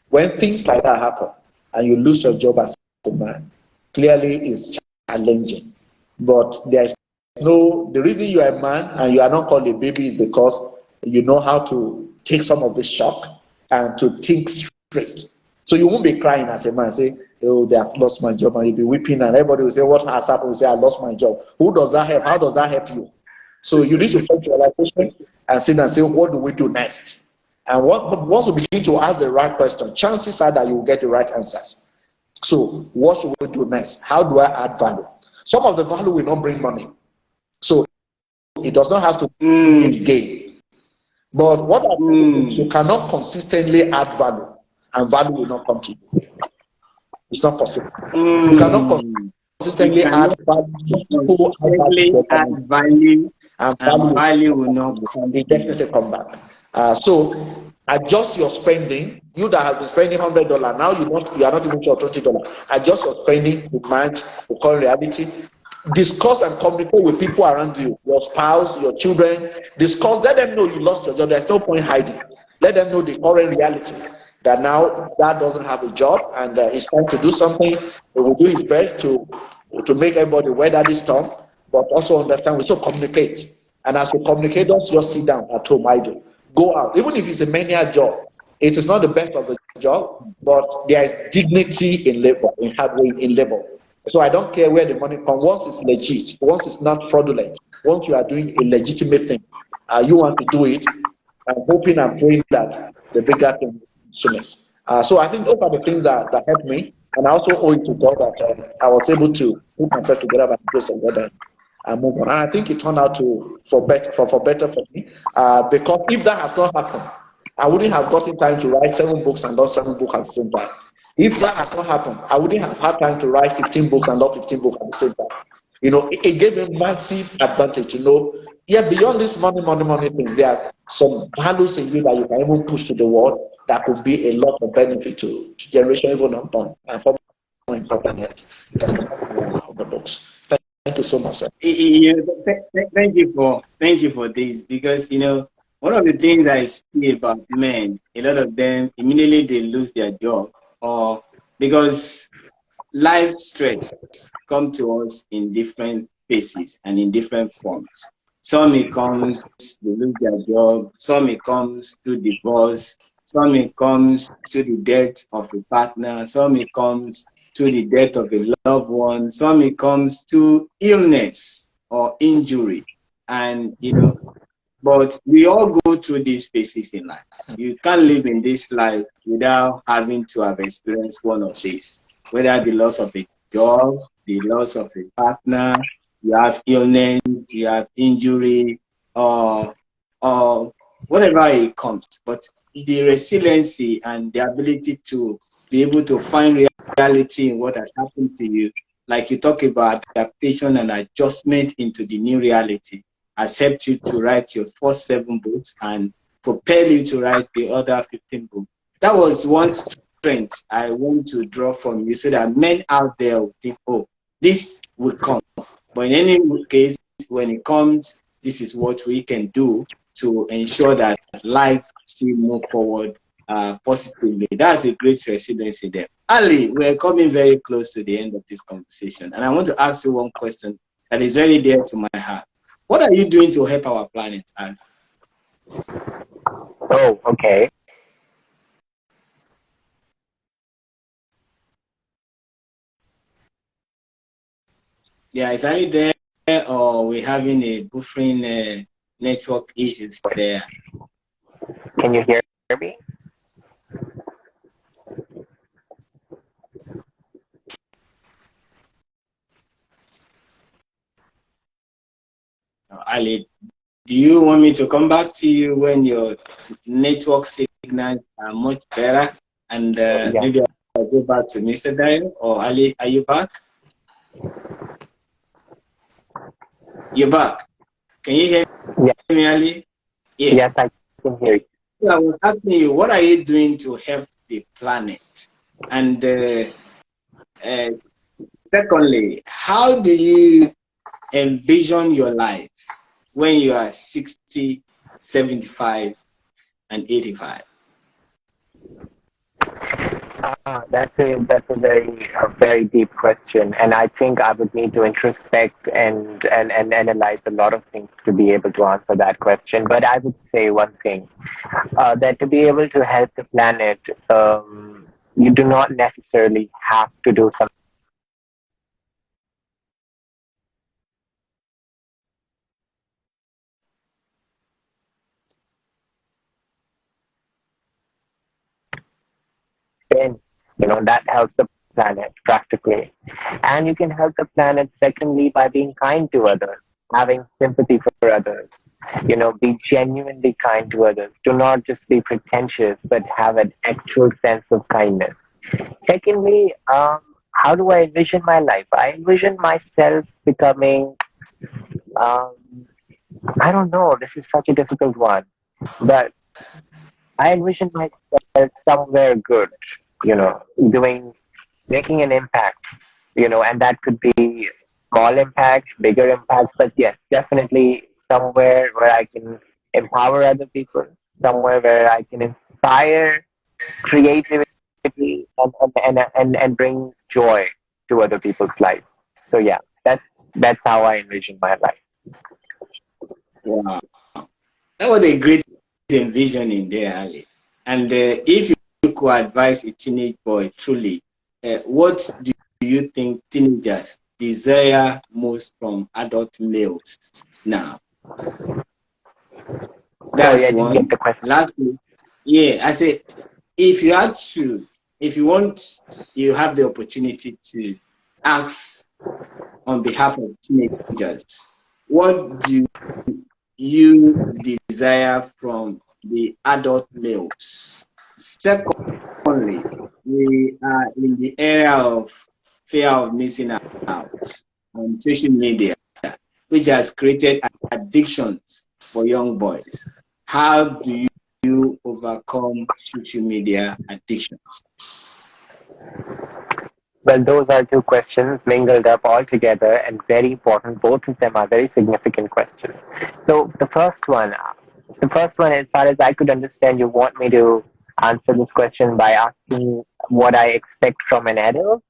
when things like that happen and you lose your job as a man, clearly it's challenging. But there's the reason you are a man and you are not called a baby is because you know how to take some of the shock and to think straight. So you won't be crying as a man, say, oh, they have lost my job, and you'll be weeping, and everybody will say, what has happened? You say, I lost my job. Who does that help? How does that help you? So you need to come to realization and sit and say, what do we do next? And once we begin to ask the right question, chances are that you will get the right answers. So what should we do next? How do I add value? Some of the value will not bring money. So it does not have to be gain. But what I think is you cannot consistently add value and value will not come to you. It's not possible. You cannot consistently add value, and value will not come. It definitely come back. So adjust your spending. You that have been spending $100 now, you are not even sure $20. Adjust your spending to match the current reality. Discuss and communicate with people around you, your spouse, your children. Discuss, let them know you lost your job. There's no point hiding. Let them know the current reality. That now dad doesn't have a job and he's trying to do something. He will do his best to make everybody weather this storm, but also understand we should communicate. And as we communicate, don't just sit down at home idle. Go out. Even if it's a menial job, it is not the best of the job, but there is dignity in labor, in hard work, in labor. So I don't care where the money comes. Once it's legit, once it's not fraudulent, once you are doing a legitimate thing, you want to do it. I'm hoping and praying that the bigger thing soonest. So I think those are the things that helped me, and I also owe it to God that I was able to put myself together by the grace of God and move on. And I think it turned out for better for me, because if that has not happened, I wouldn't have gotten time to write 7 books and not 7 books at the same time. If that has not happened, I wouldn't have had time to write 15 books and not 15 books at the same time. It gave me massive advantage to know, beyond this money thing, there are some values in you that you can even push to the world that could be a lot of benefit to generation even unborn and for more important of the books. Thank you so much, sir. Thank you for this, because one of the things I see about men, a lot of them immediately they lose their job, or because life stress come to us in different phases and in different forms. Some it comes, they lose their job. Some it comes to divorce. Some it comes to the death of a partner. Some it comes to the death of a loved one. Some it comes to illness or injury. And, but we all go through these phases in life. You can't live in this life without having to have experienced one of these, whether the loss of a job, the loss of a partner, you have illness, you have injury, or whatever it comes. But the resiliency and the ability to be able to find reality in what has happened to you, like you talk about adaptation and adjustment into the new reality, has helped you to write your first 7 books and propel you to write the other 15 books. That was one strength I want to draw from you, so that men out there will think, oh, this will come. But in any case, when it comes, this is what we can do to ensure that life still move forward positively. That's a great resiliency there. Ali, we're coming very close to the end of this conversation, and I want to ask you one question that is very dear to my heart. What are you doing to help our planet, Ali? Oh, okay. Yeah, is Ali there, or we having a buffering network issues there? Can you hear me? Ali, do you want me to come back to you when your network signals are much better? And Yeah. maybe I'll go back to Mr. Dayo, or Ali, are you back? You're back. Can you hear Yeah. me, Ali? Yeah. Yes, I can hear you. So I was asking you, what are you doing to help the planet? And uh, secondly, how do you envision your life when you are 60, 75, and 85? That's a very deep question, and I think I would need to introspect and analyze a lot of things to be able to answer that question. But I would say one thing, that to be able to help the planet, you do not necessarily have to do something, that helps the planet practically. And you can help the planet, secondly, by being kind to others, having sympathy for others. Be genuinely kind to others. Do not just be pretentious, but have an actual sense of kindness. Secondly, how do I envision my life? I envision myself becoming, um, I don't know, this is such a difficult one, but I envision myself somewhere good, doing, making an impact, and that could be small impacts, bigger impacts, but yes, definitely somewhere where I can empower other people, somewhere where I can inspire creativity and bring joy to other people's lives. So yeah, that's how I envision my life. Wow. That was a great envisioning there, Ali. And if you could advise a teenage boy truly, what do you think teenagers desire most from adult males now? Sorry, That's I didn't get one. the question. Lastly, yeah, I say if you had to, if you want, you have the opportunity to ask on behalf of teenagers, what do you desire from the adult males? Secondly, we are in the era of fear of missing out on social media, which has created addictions for young boys. How do you overcome social media addictions? Well, those are two questions mingled up all together and very important. Both of them are very significant questions. So the first one, as far as I could understand, you want me to answer this question by asking what I expect from an adult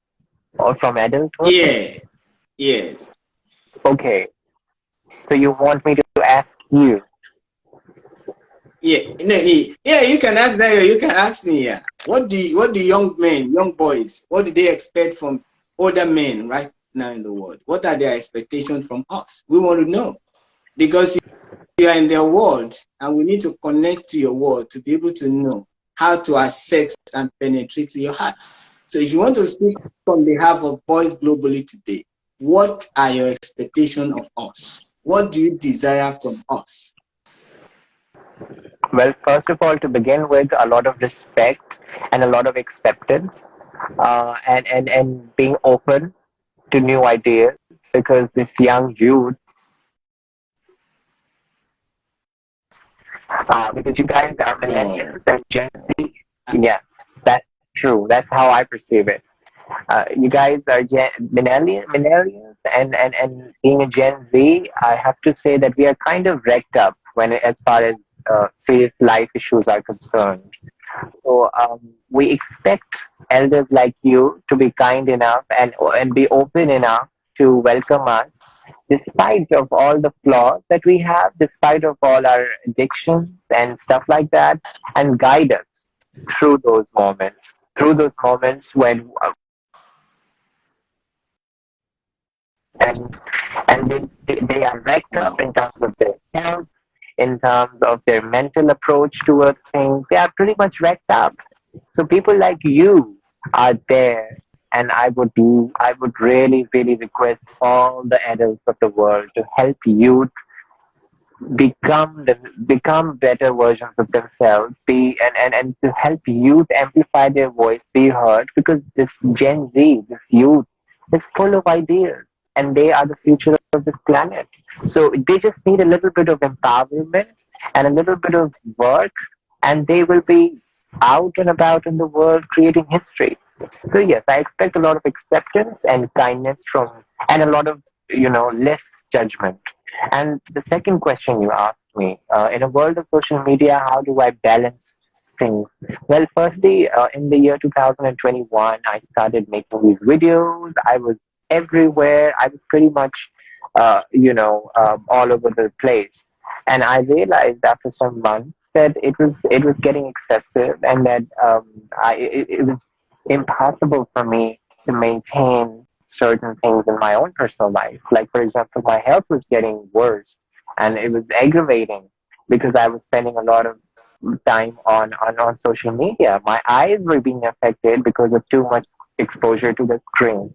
or from adulthood. Yeah, yes. Okay, so you want me to ask you. Yeah, no, yeah, you can ask that, or you can ask me, yeah. What do young men, young boys, what do they expect from older men right now in the world? What are their expectations from us? We want to know. Because you are in their world and we need to connect to your world to be able to know how to access and penetrate to your heart. So if you want to speak on behalf of boys globally today, what are your expectations of us? What do you desire from us? Well, first of all, to begin with, a lot of respect and a lot of acceptance, and being open to new ideas, because this young youth, because you guys are Oh, millennials and Gen Z. Yes, that's true. That's how I perceive it. You guys are millennials, and being a Gen Z, I have to say that we are kind of wrecked up as far as serious life issues are concerned. So we expect elders like you to be kind enough and be open enough to welcome us, despite of all the flaws that we have, despite of all our addictions and stuff like that, and guide us through those moments, when and they are wrecked up in terms of their health, in terms of their mental approach towards things. They are pretty much wrecked up. So people like you are there, and I would really, really request all the adults of the world to help youth become better versions of themselves, and to help youth amplify their voice, be heard, because this Gen Z, this youth, is full of ideas, and they are the future of this planet. So they just need a little bit of empowerment and a little bit of work, and they will be out and about in the world creating history. So yes, I expect a lot of acceptance and kindness and a lot of, less judgment. And the second question you asked me, in a world of social media, how do I balance things? Well, firstly, in the year 2021, I started making these videos. I was everywhere. I was pretty much, all over the place. And I realized after some months that it was getting excessive, and that it was impossible for me to maintain certain things in my own personal life. Like, for example, my health was getting worse, and it was aggravating because I was spending a lot of time on social media. My eyes were being affected because of too much exposure to the screen.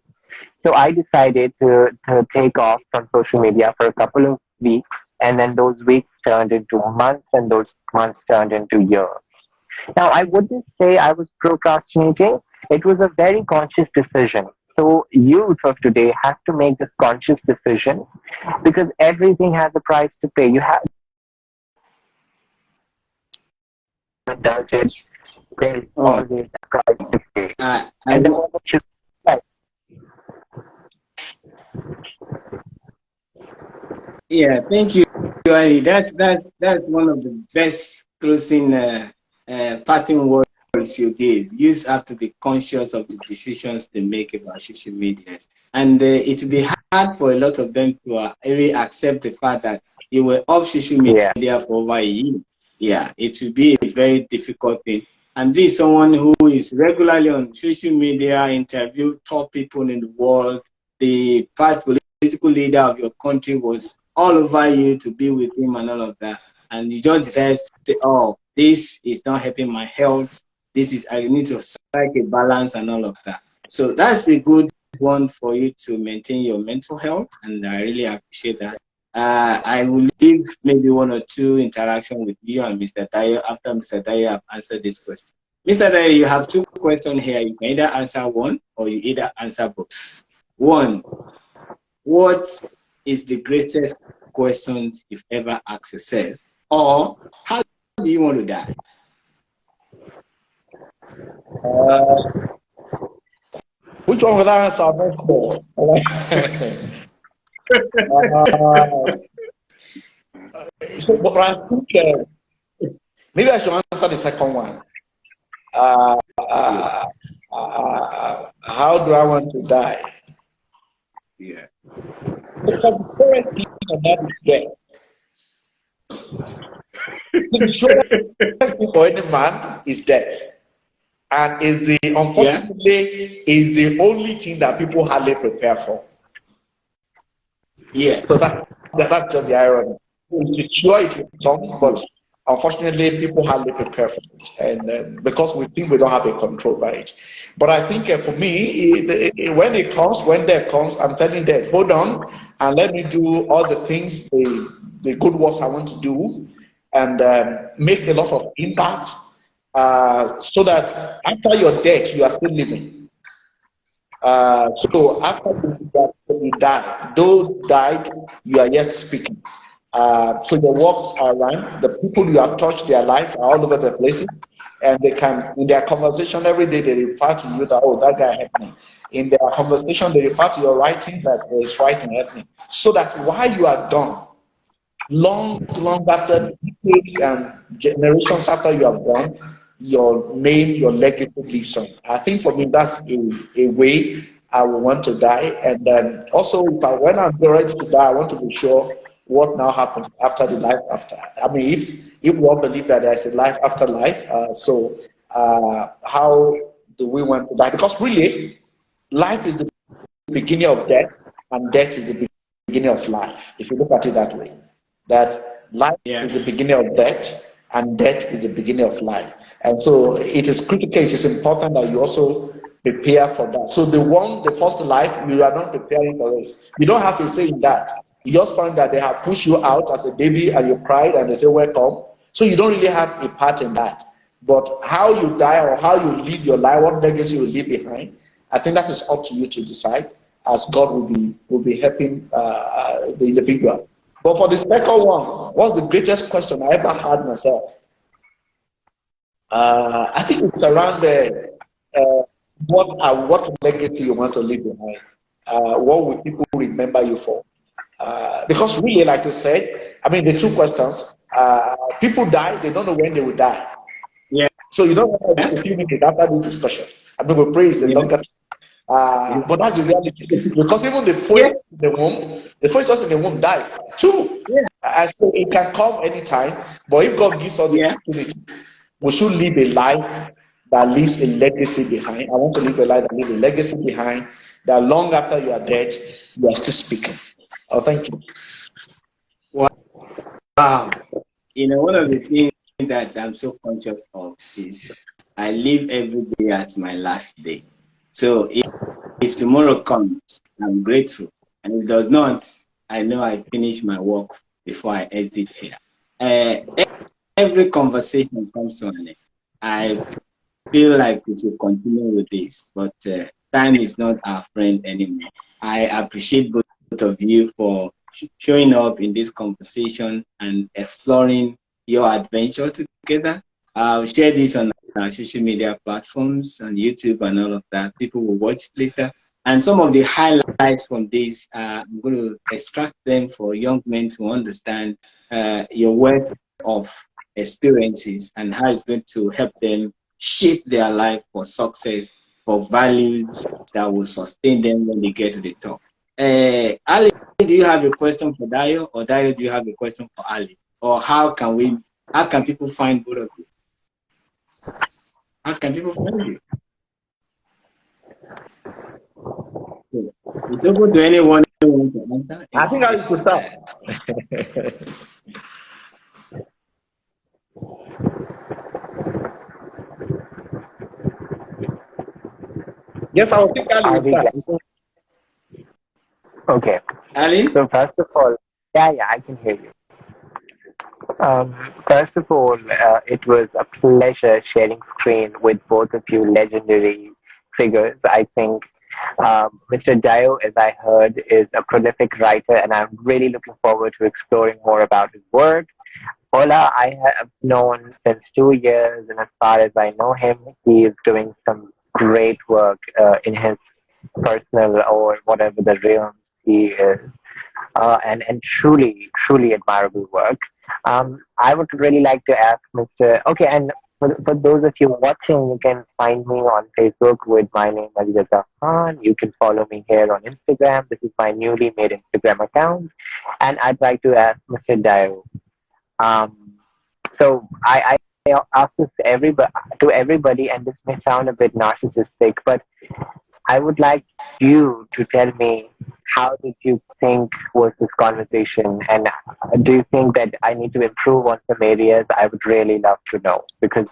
So I decided to take off from social media for a couple of weeks, and then those weeks turned into months, and those months turned into years. Now, I wouldn't say I was procrastinating. It was a very conscious decision. So youth of today have to make this conscious decision, because everything has a price to pay. You have to indulge it. There's Oh, always a price to pay. I, I, And the moment you yeah, thank you, Ali. That's one of the best closing parting words you gave. You just have to be conscious of the decisions they make about social media, and it will be hard for a lot of them to really accept the fact that you were off social yeah, media for over a year. Yeah, it will be a very difficult thing. And this is someone who is regularly on social media, interview top people in the world. The past political leader of your country was all over you to be with him and all of that. And you just decide to say, oh, this is not helping my health. This is, I need to strike a balance and all of that. So that's a good one for you to maintain your mental health. And I really appreciate that. I will leave maybe one or two interaction with you and Mr. Dayo after Mr. Dayo have answered this question. Mr. Dayo, you have two questions here. You can either answer one or you either answer both. One, what is the greatest question you've ever asked yourself? Or how do you want to die? Which one will I answer? I'm not sure. So, but I think maybe I should answer the second one. How do I want to die? Yeah. Because the first thing on that is death. The surest thing for any man is death. And unfortunately, is the only thing that people hardly prepare for. Yeah. So that's just the irony. It's sure it will come, but unfortunately, people hardly prepare for it, and because we think we don't have a control over it. But I think for me, when there comes, I'm telling that, hold on, and let me do all the things, the good works I want to do, and make a lot of impact, so that after your death, you are still living. So after you die, though died, you are yet speaking. So your works are run. The people you have touched, their life are all over the places, and they can, in their conversation every day, they refer to you that, oh, that guy helped me. In their conversation, they refer to your writing, that his writing helped me. So that while you are gone, long after decades and generations after you have gone, your name, your legacy lives on. I think for me, that's a way I will want to die. And then also, when I'm ready to die, I want to be sure what now happens after the life after. I mean, if we all believe that there's a life after life, how do we want to die? Because really, life is the beginning of death, and death is the beginning of life. If you look at it that way, that life is the beginning of death, and death is the beginning of life. And so it is critical, it is important that you also prepare for that. So the first life, you are not preparing for it. You don't have to say that. You just find that they have pushed you out as a baby and you cried and they say, welcome. So you don't really have a part in that. But how you die or how you live your life, what legacy you leave behind, I think that is up to you to decide, as God will be helping the individual. But for the second one, what's the greatest question I ever had myself? I think it's around what legacy you want to leave behind. What will people remember you for? Because really, like you said, I mean, the two questions, people die, they don't know when they will die. Yeah. So you don't know a few minutes after this discussion. I mean, we pray is a longer but that's the reality. Because even the fetus in the womb, the fetus in the womb dies too. Yeah. So it can come anytime. But if God gives us the opportunity, we should live a life that leaves a legacy behind. I want to live a life that leaves a legacy behind, that long after you are dead, you are still speaking. Oh, thank you. Wow. You know, one of the things that I'm so conscious of is I live every day as my last day. So if tomorrow comes, I'm grateful. And if it does not, I know I finish my work before I exit here. Every conversation comes to an end. I feel like we should continue with this, but time is not our friend anymore. I appreciate both of you for showing up in this conversation and exploring your adventure together. I'll share this on our social media platforms, on YouTube and all of that. People will watch later. And some of the highlights from this, I'm going to extract them for young men to understand your wealth of experiences and how it's going to help them shape their life for success, for values that will sustain them when they get to the top. Ali, do you have a question for Dayo, or Dayo, do you have a question for Ali? Or how can people find both of you? How can people find you? It's open to anyone who wants to answer. I think I should start. Yes, I will think Ali will start. Okay. Ali? So first of all, yeah, I can hear you. First of all, it was a pleasure sharing screen with both of you legendary figures. I think Mr. Dayo, as I heard, is a prolific writer, and I'm really looking forward to exploring more about his work. Ola, I have known since 2 years, and as far as I know him, he is doing some great work in his personal or whatever the realms he is, and truly admirable work. I would really like to ask Mr. Okay, and for those of you watching, you can find me on Facebook with my name as Raza Khan. You can follow me here on Instagram. This is my newly made Instagram account. And I'd like to ask Mr. Dayo. So I ask this to everybody, and this may sound a bit narcissistic, but I would like you to tell me, how did you think was this conversation, and do you think that I need to improve on some areas? I would really love to know, because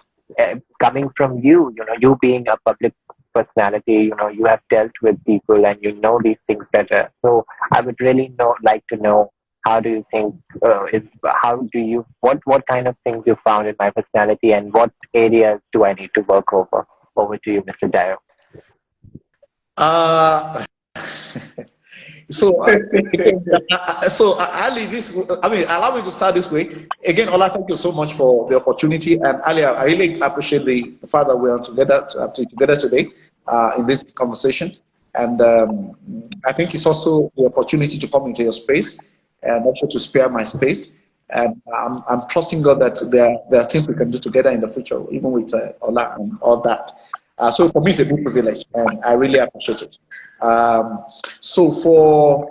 coming from you, you being a public personality, you have dealt with people and you know these things better. So I would really like to know, how do you think, what kind of things you found in my personality, and what areas do I need to work over? Over to you, Mr. Dayo. So Ali, allow me to start this way. Again, Ola, thank you so much for the opportunity. And Ali, I really appreciate the fact that we are together today in this conversation. And I think it's also the opportunity to come into your space and also to spare my space. And I'm trusting God that there are things we can do together in the future, even with Ola and all that. So for me, it's a big privilege, and I really appreciate it. So for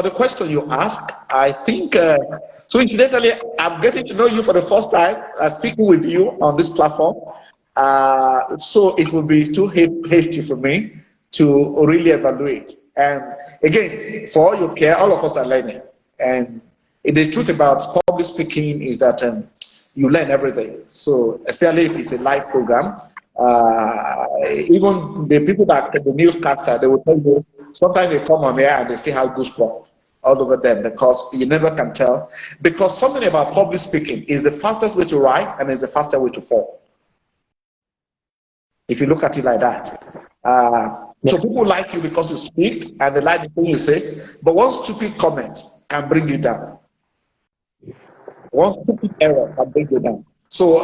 the question you asked, I think, so incidentally, I'm getting to know you for the first time, speaking with you on this platform. So it will be too hasty for me to really evaluate. And again, for all you care, all of us are learning. And the truth about public speaking is that you learn everything. So especially if it's a live program, even the people that the newscaster, they will tell you sometimes they come on air and they still have goosebumps all over them because you never can tell. Because something about public speaking is the fastest way to write and is the fastest way to fall. If you look at it like that. So people like you because you speak and they like the thing you say, but one stupid comment can bring you down. One stupid error can bring you down. So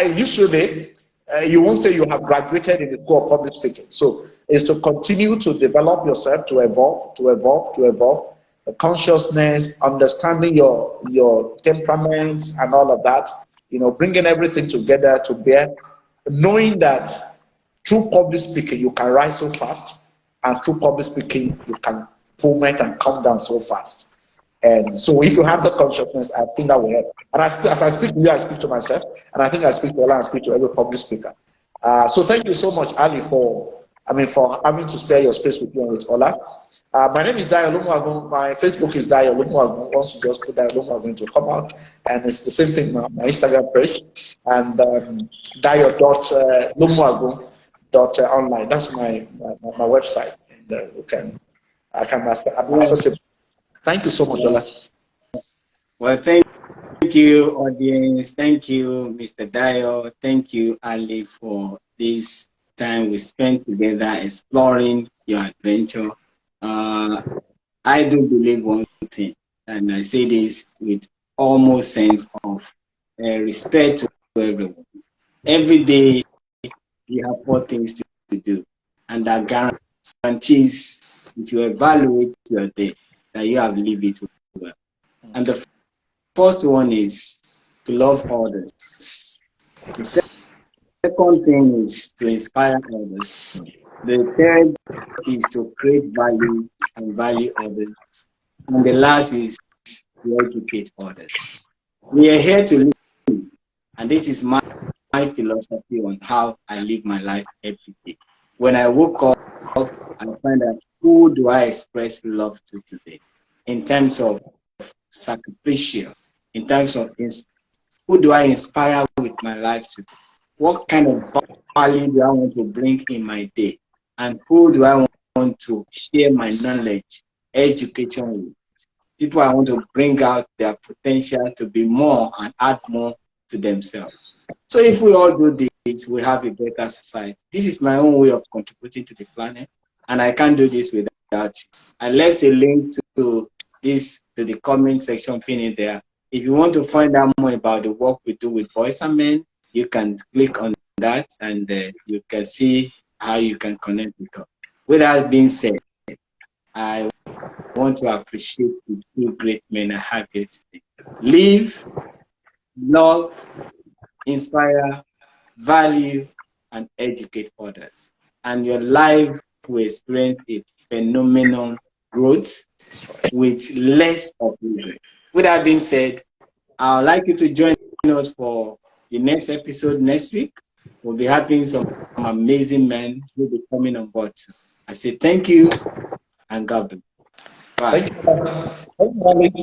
usually, you won't say you have graduated in the school of public speaking. So it's to continue to develop yourself, to evolve, the consciousness, understanding your temperaments and all of that, bringing everything together to bear, knowing that through public speaking, you can rise so fast, and through public speaking, you can plummet and come down so fast. And so if you have the consciousness, I think that will help. And as I speak to you, I speak to myself, and I think I speak to Ola, I speak to every public speaker. So thank you so much, Ali, for having to spare your space with me and with Ola. My name is Dayo Lomuwagun. My Facebook is Dayo Lomuwagun. Once you just put Dayo Lomuwagun to come out, and it's the same thing on my Instagram page, and Dayo.Lomuwagun.online. That's my website, and I can access it. Thank you so much, Ola. Well, thank you, audience. Thank you, Mr. Dayo. Thank you, Ali, for this time we spent together exploring your adventure. I do believe one thing, and I say this with almost sense of respect to everyone. Every day you have 4 things to do, and that guarantees, if you evaluate your day, that you have lived it well. And the first one is to love others. The second thing is to inspire others. The third is to create values and value others. And the last is to educate others. We are here to live, and this is my philosophy on how I live my life every day. When I woke up, I find out, who do I express love to today? In terms of sacrificial, in terms of who do I inspire with my life today? What kind of value do I want to bring in my day? And who do I want to share my knowledge, education with? People I want to bring out their potential to be more and add more to themselves. So if we all do this, we have a better society. This is my own way of contributing to the planet, and I can't do this without you. I left a link to the comment section pinned there. If you want to find out more about the work we do with boys and men, you can click on that, and you can see how you can connect with us. With that being said, I want to appreciate the 2 great men I have here today. Live, love, inspire, value, and educate others. And your life will experience a phenomenal growth with less of regret. With that being said, I would like you to join us for the next episode next week. We'll be having some amazing men who will be coming on board too. I say thank you and God bless. Bye. Thank you. Thank you.